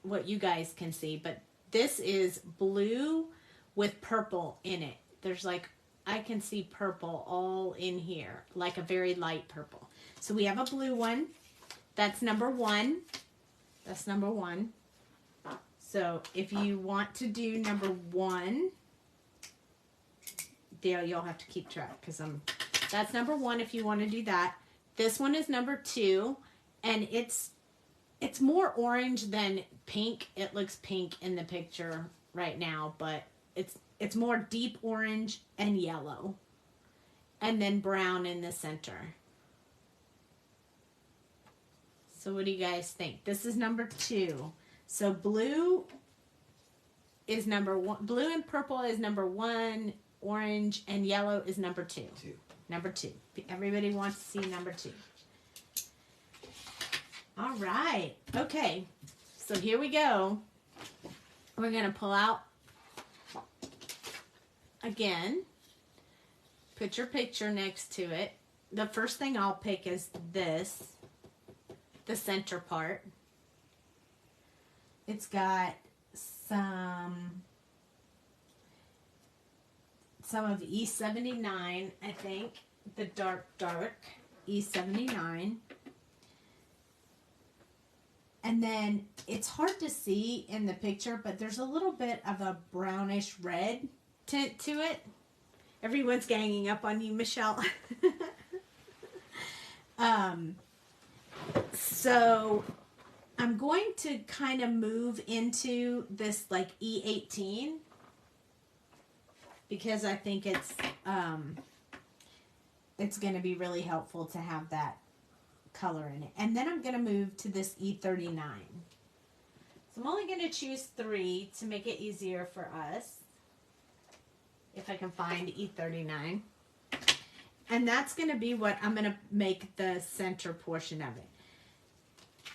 what you guys can see, but this is blue with purple in it. There's like, I can see purple all in here, like a very light purple. So we have a blue one. That's number 1. That's number 1. So if you want to do number 1, Dale, you'll have to keep track because that's number 1 if you want to do that. This one is number 2, and it's more orange than pink. It looks pink in the picture right now, but it's more deep orange and yellow, and then brown in the center. So what do you guys think? This is number 2. So blue is number 1. Blue and purple is number 1. Orange and yellow is number 2. Number 2. Everybody wants to see number 2. All right. Okay. So here we go. We're going to pull out again. Put your picture next to it. The first thing I'll pick is this, the center part. It's got some of E79, I think, the dark E79. And then it's hard to see in the picture, but there's a little bit of a brownish red tint to it. Everyone's ganging up on you, Michelle. So I'm going to kind of move into this like E18 because I think it's going to be really helpful to have that color in it. And then I'm going to move to this E39. So I'm only going to choose 3 to make it easier for us. If I can find E39. And that's going to be what I'm going to make the center portion of it.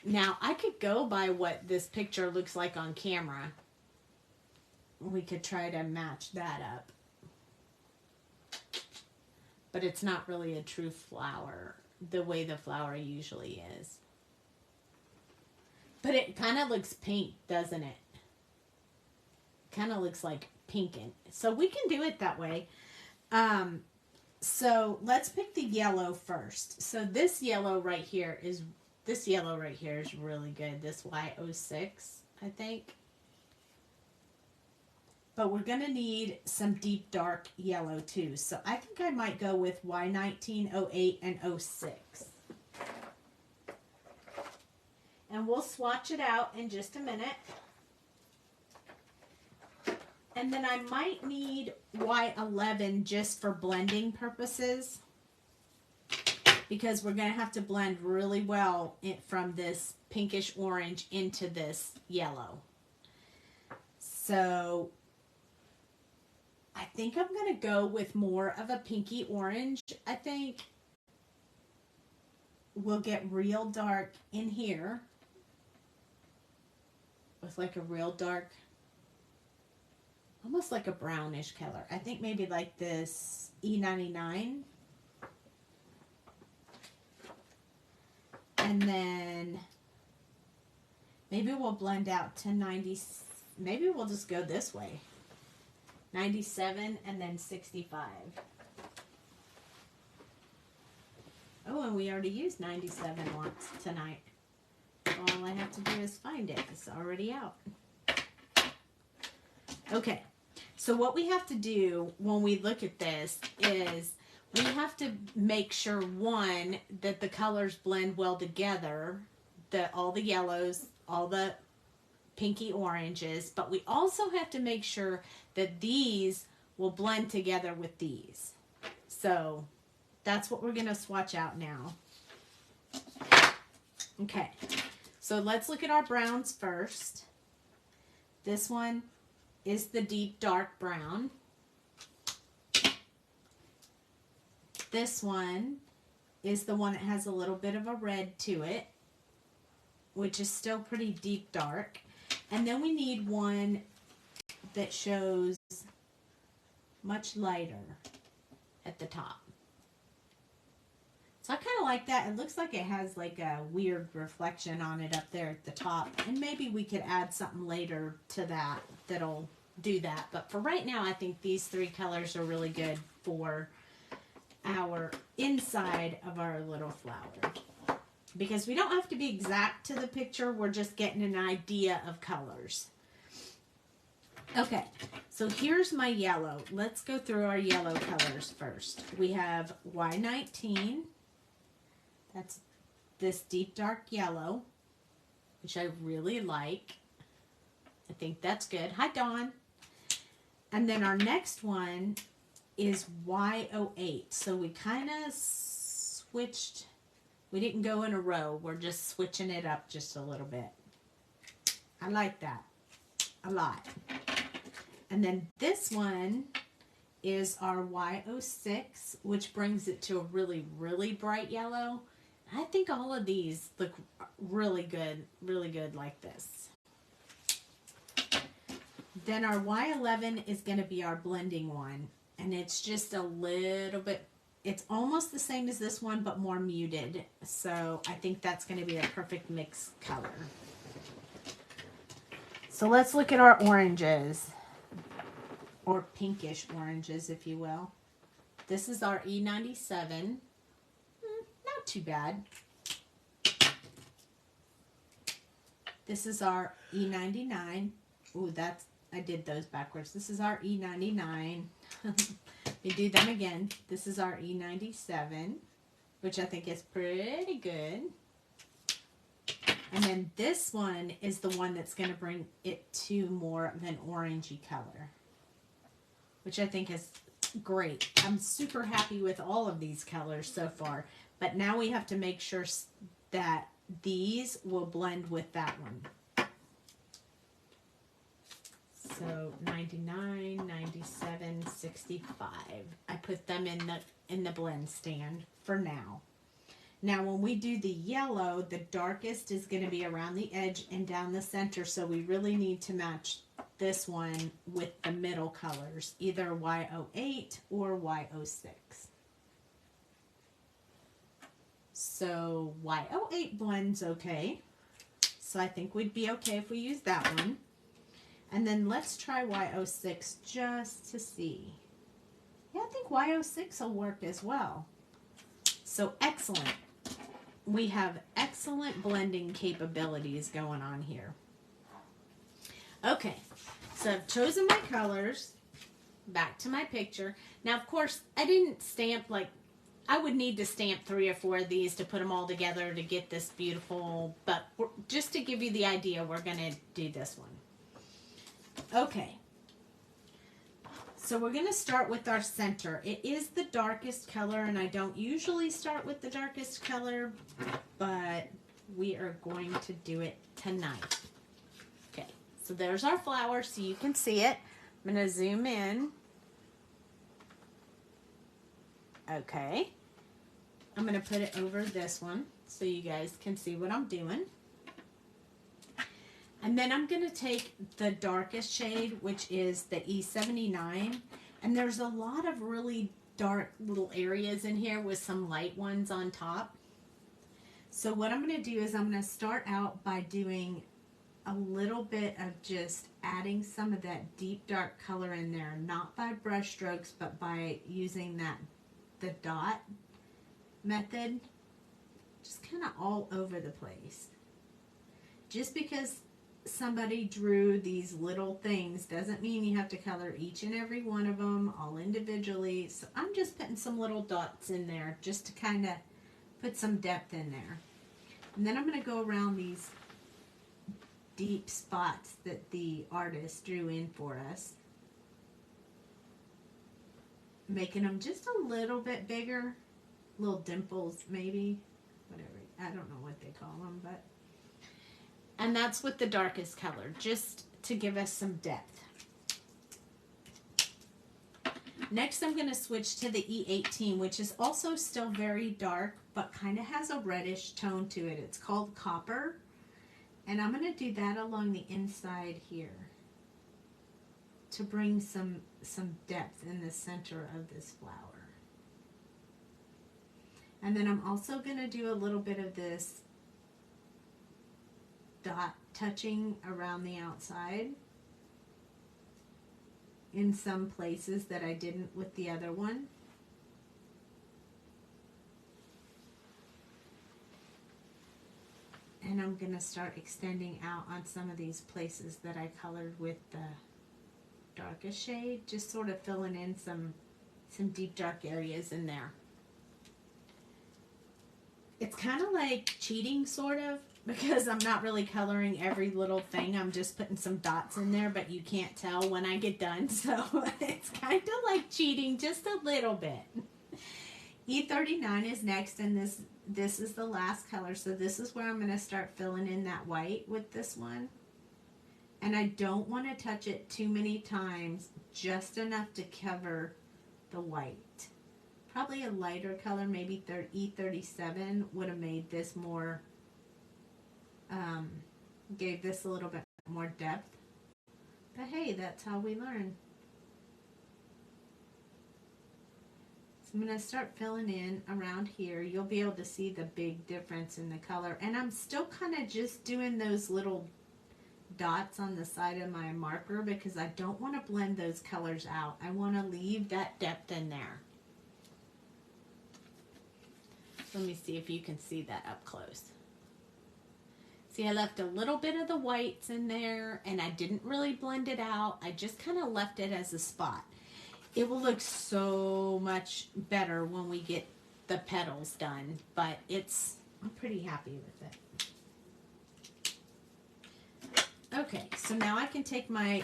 Now, I could go by what this picture looks like on camera. We could try to match that up. But it's not really a true flower the way the flower usually is. But it kind of looks pink, doesn't it? Kind of looks like pinking. So we can do it that way. So let's pick the yellow first. So this yellow right here is really good. This Y06, I think. But we're going to need some deep dark yellow too. So I think I might go with Y19, 08, and 06. And we'll swatch it out in just a minute. And then I might need Y11 just for blending purposes. Because we're going to have to blend really well from this pinkish orange into this yellow. So I think I'm going to go with more of a pinky orange. I think we'll get real dark in here with like a real dark, almost like a brownish color. I think maybe like this E99. And then maybe we'll blend out to 90. Maybe we'll just go this way. 97 and then 65. Oh, and we already used 97 once tonight. All I have to do is find it. It's already out. Okay. So what we have to do when we look at this is we have to make sure, one, that the colors blend well together, that all the yellows, all the pinky oranges, but we also have to make sure that these will blend together with these. So that's what we're going to swatch out now. Okay, so let's look at our browns first. This one is the deep dark brown. This one is the one that has a little bit of a red to it, which is still pretty deep dark. And then we need one that shows much lighter at the top. So I kind of like that. It looks like it has like a weird reflection on it up there at the top. And maybe we could add something later to that that'll do that. But for right now, I think these 3 colors are really good for our inside of our little flower. Because we don't have to be exact to the picture. We're just getting an idea of colors. Okay, so here's my yellow. Let's go through our yellow colors first. We have Y19. That's this deep dark yellow, which I really like. I think that's good. Hi, Dawn. And then our next one is Y08. So we kind of switched. We didn't go in a row. We're just switching it up just a little bit. I like that a lot. And then this one is our Y06, which brings it to a really, really bright yellow. I think all of these look really good like this. Then our Y11 is going to be our blending one. And it's just a little bit, it's almost the same as this one, but more muted. So I think that's going to be a perfect mixed color. So let's look at our oranges. Or pinkish oranges, if you will. This is our E97. Not too bad. This is our E99. Ooh, I did those backwards. This is our E99. We do them again. This is our E97, which I think is pretty good. And then this one is the one that's going to bring it to more of an orangey color, which I think is great. I'm super happy with all of these colors so far, but now we have to make sure that these will blend with that one. So 99, 97, 65. I put them in the blend stand for now. Now when we do the yellow, the darkest is going to be around the edge and down the center, so we really need to match this one with the middle colors, either Y08 or Y06. So Y08 blends okay, so I think we'd be okay if we use that one. And then let's try Y06 just to see. Yeah, I think Y06 will work as well. So excellent. We have excellent blending capabilities going on here. Okay, so I've chosen my colors. Back to my picture. Now, of course, I didn't stamp I would need to stamp 3 or 4 of these to put them all together to get this beautiful, but just to give you the idea, we're going to do this one. Okay. So we're going to start with our center. It is the darkest color, and I don't usually start with the darkest color, but we are going to do it tonight. Okay, so there's our flower so you can see it. I'm going to zoom in. Okay. I'm going to put it over this one so you guys can see what I'm doing. And then I'm going to take the darkest shade, which is the E79. And there's a lot of really dark little areas in here with some light ones on top. So what I'm going to do is I'm going to start out by doing a little bit of just adding some of that deep dark color in there. Not by brush strokes, but by using the dot method. Just kind of all over the place. Just because somebody drew these little things doesn't mean you have to color each and every one of them all individually. So I'm just putting some little dots in there just to kind of put some depth in there. And then I'm going to go around these deep spots that the artist drew in for us, making them just a little bit bigger, little dimples maybe, whatever, I don't know what they call them, but and that's with the darkest color, just to give us some depth. Next, I'm going to switch to the E18, which is also still very dark, but kind of has a reddish tone to it. It's called Copper. And I'm going to do that along the inside here to bring some depth in the center of this flower. And then I'm also going to do a little bit of this dot touching around the outside in some places that I didn't with the other one. And I'm going to start extending out on some of these places that I colored with the darkest shade, just sort of filling in some deep dark areas in there. It's kind of like cheating, sort of, because I'm not really coloring every little thing. I'm just putting some dots in there, but you can't tell when I get done. So it's kind of like cheating just a little bit. E39 is next, and this is the last color. So this is where I'm going to start filling in that white with this one. And I don't want to touch it too many times, just enough to cover the white. Probably a lighter color, maybe E37 would have made this more, gave this a little bit more depth. But hey, that's how we learn. So I'm going to start filling in around here. You'll be able to see the big difference in the color. And I'm still kind of just doing those little dots on the side of my marker because I don't want to blend those colors out. I want to leave that depth in there. Let me see if you can see that up close. See, I left a little bit of the whites in there, and I didn't really blend it out. I just kind of left it as a spot. It will look so much better when we get the petals done, but I'm pretty happy with it. Okay, so now I can take my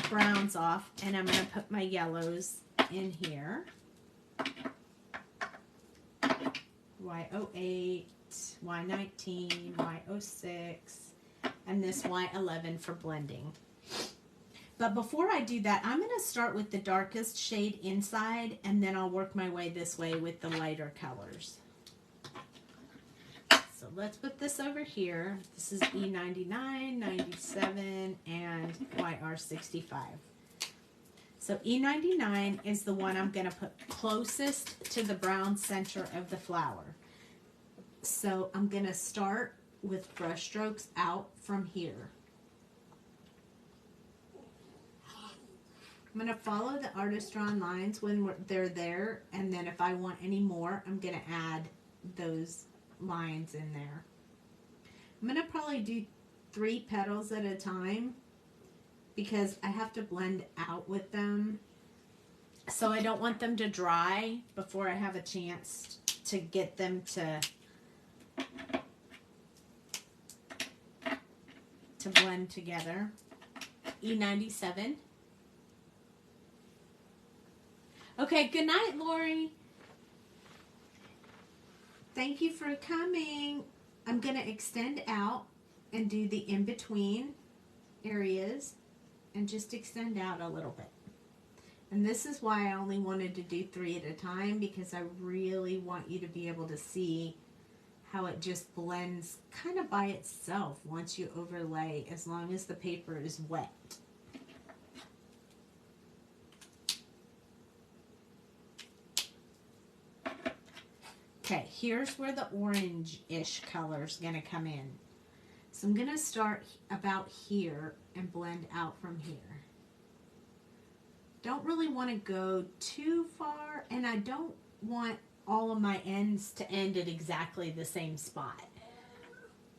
browns off, and I'm going to put my yellows in here. Y08, Y19, Y06, and this Y11 for blending. But before I do that, I'm going to start with the darkest shade inside, and then I'll work my way this way with the lighter colors. So let's put this over here. This is E99, 97, and YR65. So E99 is the one I'm going to put closest to the brown center of the flower. So I'm going to start with brush strokes out from here. I'm going to follow the artist drawn lines when they're there, and then if I want any more, I'm going to add those lines in there. I'm going to probably do 3 petals at a time, because I have to blend out with them. So I don't want them to dry before I have a chance to get them to blend together. E97. Okay, good night, Lori. Thank you for coming. I'm going to extend out and do the in-between areas. And just extend out a little bit. And this is why I only wanted to do 3 at a time, because I really want you to be able to see how it just blends kind of by itself once you overlay, as long as the paper is wet. Okay, here's where the orange-ish color is going to come in. So I'm going to start about here and blend out from here. Don't really want to go too far, and I don't want all of my ends to end at exactly the same spot.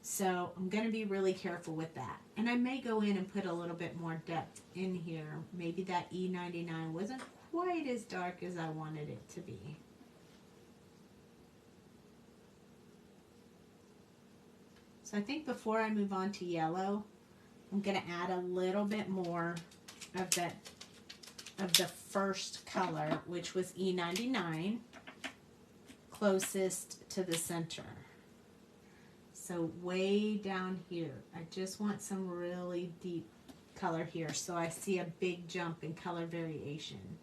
So I'm going to be really careful with that. And I may go in and put a little bit more depth in here. Maybe that E99 wasn't quite as dark as I wanted it to be. So I think before I move on to yellow, I'm going to add a little bit more of the first color, which was E99, closest to the center. So way down here, I just want some really deep color here, so I see a big jump in color variation,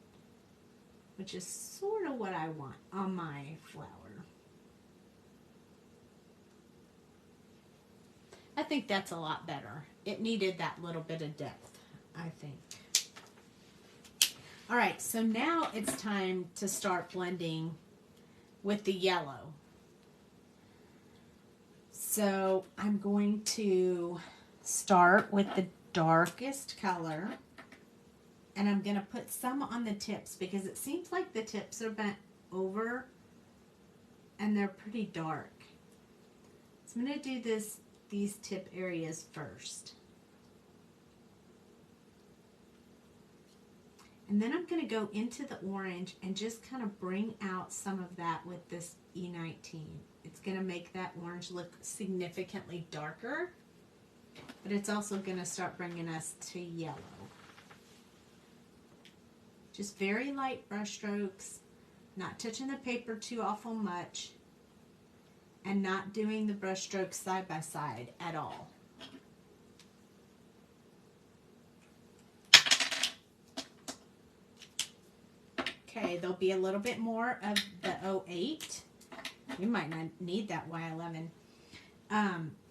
which is sort of what I want on my flower. I think that's a lot better. It needed that little bit of depth, I think. All right, so now it's time to start blending with the yellow. So I'm going to start with the darkest color, and I'm going to put some on the tips because it seems like the tips are bent over and they're pretty dark. So I'm going to do these tip areas first. And then I'm going to go into the orange and just kind of bring out some of that with this E19. It's going to make that orange look significantly darker, but it's also going to start bringing us to yellow. Just very light brush strokes, not touching the paper too awful much, and not doing the brush strokes side by side at all. Okay, there'll be a little bit more of the 08. You might not need that Y11.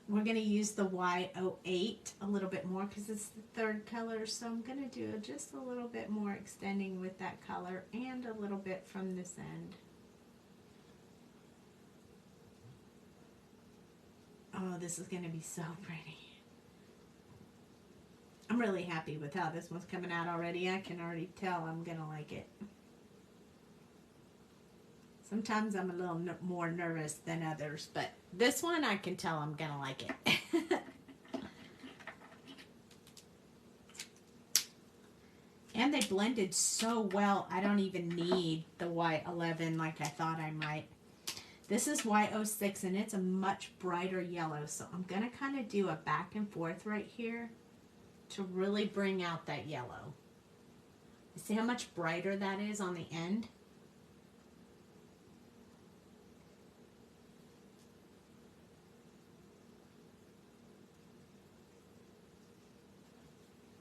We're going to use the Y08 a little bit more because it's the third color, so I'm going to do just a little bit more extending with that color and a little bit from this end. Oh, this is going to be so pretty. I'm really happy with how this one's coming out already. I can already tell I'm going to like it. Sometimes I'm a little more nervous than others, but this one I can tell I'm gonna like it. And they blended so well, I don't even need the white 11 like I thought I might. This is white 06 and it's a much brighter yellow, so I'm gonna kind of do a back and forth right here to really bring out that yellow. See how much brighter that is on the end?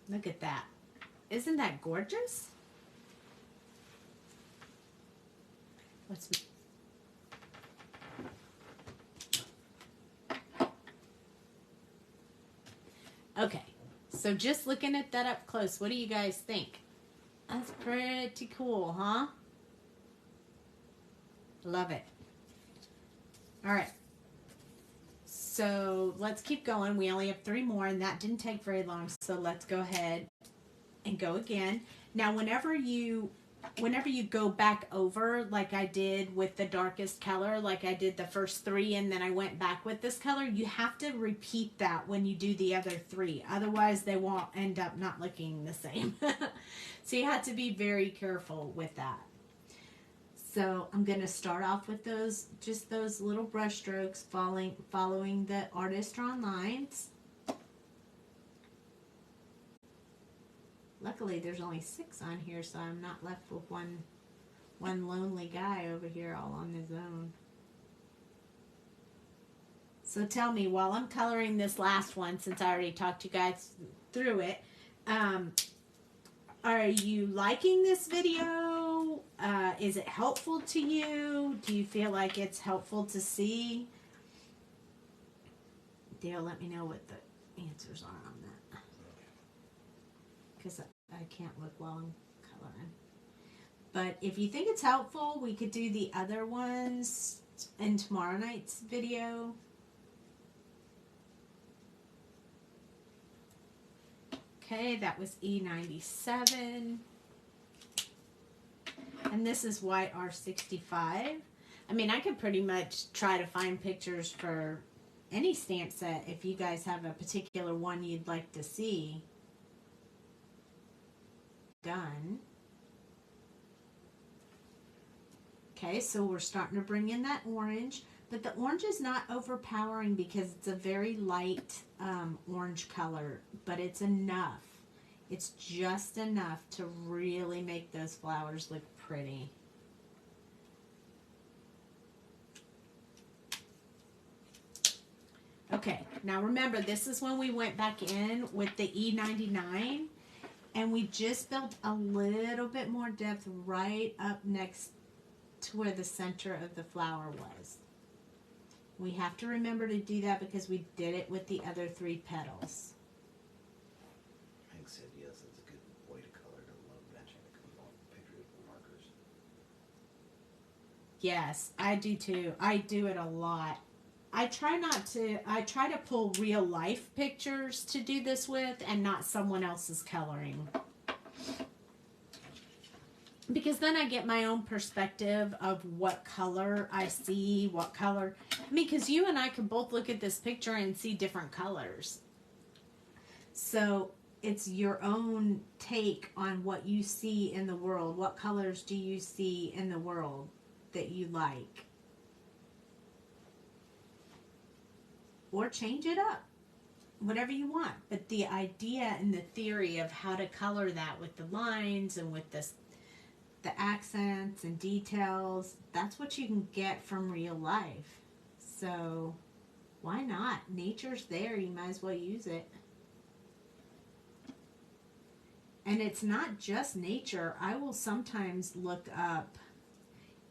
Look at that. Isn't that gorgeous? Okay, so just looking at that up close, what do you guys think? That's pretty cool, huh? Love it. All right. So let's keep going. We only have 3 more, and that didn't take very long. So let's go ahead and go again. Now, whenever you go back over, like I did with the darkest color, like I did the first 3, and then I went back with this color, you have to repeat that when you do the other 3. Otherwise, they won't end up not looking the same. So you have to be very careful with that. So I'm going to start off with just those little brush strokes following the artist drawn lines. Luckily there's only 6 on here, so I'm not left with one lonely guy over here all on his own. So tell me, while I'm coloring this last one, since I already talked you guys through it, are you liking this video? Is it helpful to you? Do you feel like it's helpful to see? Dale, let me know what the answers are on that. Because I can't look while I'm coloring. But if you think it's helpful, we could do the other ones in tomorrow night's video. Okay, that was E97. And this is white R65. I mean, I could pretty much try to find pictures for any stamp set if you guys have a particular one you'd like to see. Done. Okay, so we're starting to bring in that orange, but the orange is not overpowering because it's a very light orange color, but it's enough. It's just enough to really make those flowers look pretty. Okay, now remember, this is when we went back in with the E99, and we just built a little bit more depth right up next to where the center of the flower was. We have to remember to do that because we did it with the other 3 petals. Hank said yes, it's a good way to color. I love matching the pictures with markers. Yes, I do too. I do it a lot. I try to pull real life pictures to do this with and not someone else's coloring. Because then I get my own perspective of what color I see, what color. I mean, because you and I can both look at this picture and see different colors. So it's your own take on what you see in the world. What colors do you see in the world that you like? Or change it up, whatever you want. But the idea and the theory of how to color that with the lines and with the accents and details, that's what you can get from real life. So why not? Nature's there, you might as well use it. And it's not just nature. I will sometimes look up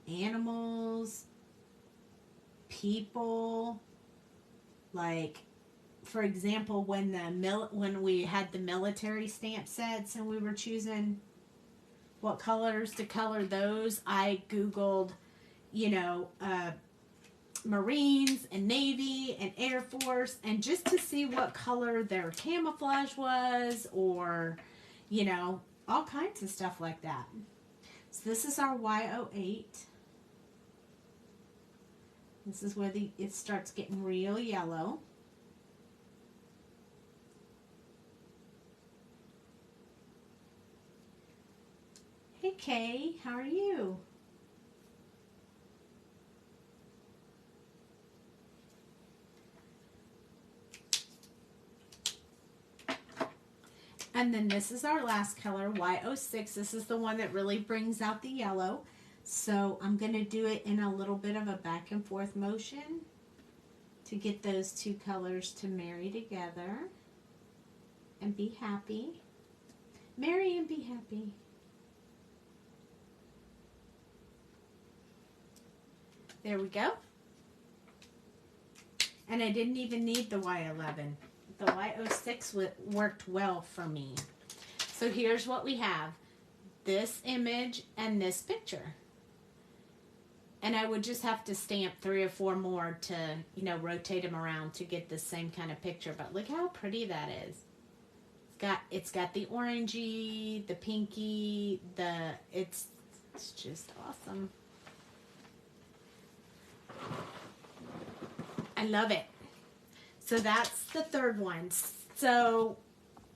animals, people. Like, for example, when we had the military stamp sets and we were choosing what colors to color those, I Googled, Marines and Navy and Air Force, and just to see what color their camouflage was, or, all kinds of stuff like that. So this is our Y08. This is where it starts getting real yellow. Hey Kay, how are you? And then this is our last color, Y06. This is the one that really brings out the yellow. So I'm going to do it in a little bit of a back and forth motion to get those two colors to marry together and be happy. Marry and be happy. There we go. And I didn't even need the Y11. The Y06 worked well for me. So here's what we have. This image and this picture. And I would just have to stamp 3 or 4 more to, you know, rotate them around to get the same kind of picture. But look how pretty that is. It's got the orangey, the pinky, it's just awesome. I love it. So that's the third one. So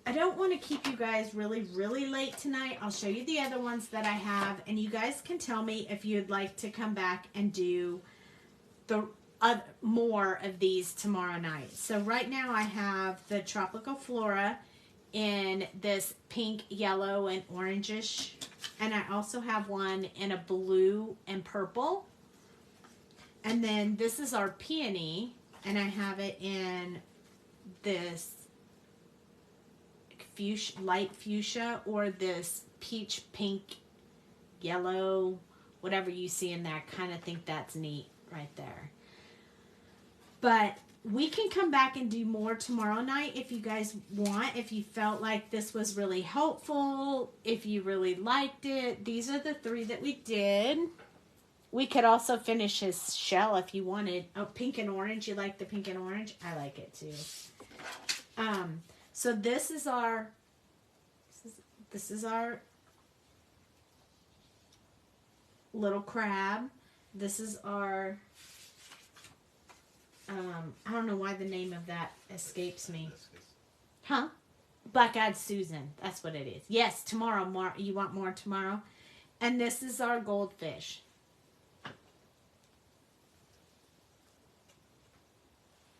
I don't want to keep you guys really, really late tonight. I'll show you the other ones that I have, and you guys can tell me if you'd like to come back and do the more of these tomorrow night. So right now I have the Tropical Flora in this pink, yellow, and orangish, and I also have one in a blue and purple. And then this is our Peony, and I have it in this fuchsia, light fuchsia, or this peach pink, yellow, whatever you see in there. I kind of think that's neat right there. But we can come back and do more tomorrow night if you guys want, if you felt like this was really helpful, if you really liked it. These are the 3 that we did. We could also finish his shell if you wanted. Oh, pink and orange. You like the pink and orange? I like it too. So this is our little crab. This is our I don't know why the name of that escapes me. Huh? Black-eyed Susan. That's what it is. Yes, tomorrow. You want more tomorrow? And this is our goldfish.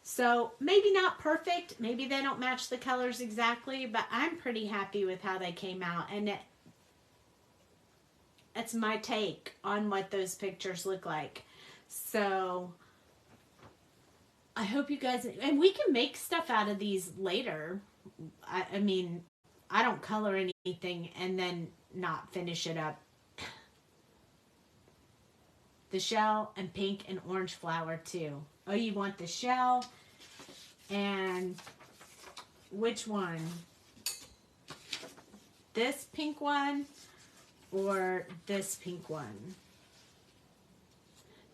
So maybe not perfect. Maybe they don't match the colors exactly, but I'm pretty happy with how they came out. And it's my take on what those pictures look like. So I hope you guys, and we can make stuff out of these later. I mean, I don't color anything and then not finish it up. The shell and pink and orange flower too. Oh, you want the shell? And which one? This pink one or this pink one?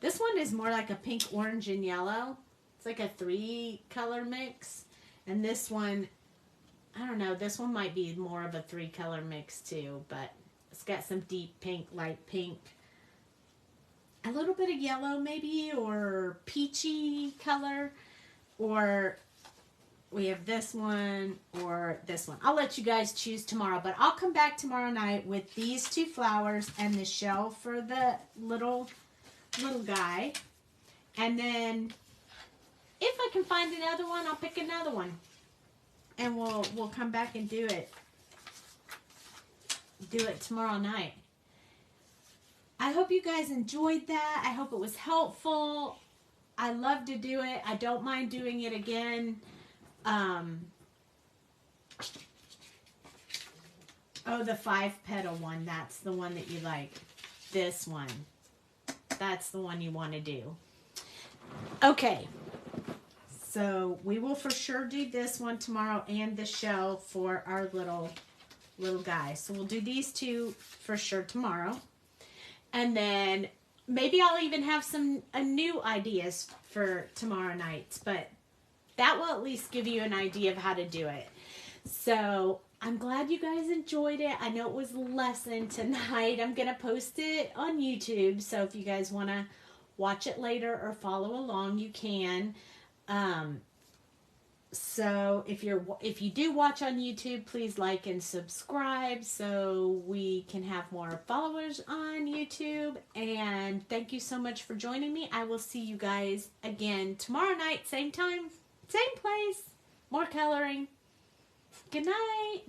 This one is more like a pink, orange, and yellow. It's like a 3-color mix. And this one, I don't know, this one might be more of a 3-color mix too, but it's got some deep pink, light pink, a little bit of yellow maybe, or peachy color, or we have this one or this one. I'll let you guys choose tomorrow, but I'll come back tomorrow night with these 2 flowers and the shell for the little guy. And then if I can find another one, I'll pick another one. And we'll come back and do it tomorrow night. I hope you guys enjoyed that. I hope it was helpful. I love to do it. I don't mind doing it again. Oh, the 5-petal one. That's the one that you like. This one. That's the one you want to do. Okay. So we will for sure do this one tomorrow and the shell for our little guy. So we'll do these 2 for sure tomorrow. And then maybe I'll even have some new ideas for tomorrow night. But that will at least give you an idea of how to do it. So I'm glad you guys enjoyed it. I know it was a lesson tonight. I'm going to post it on YouTube. So if you guys want to watch it later or follow along, you can. So if you do watch on YouTube, please like and subscribe so we can have more followers on YouTube. And thank you so much for joining me. I will see you guys again tomorrow night, same time, same place, more coloring. Good night.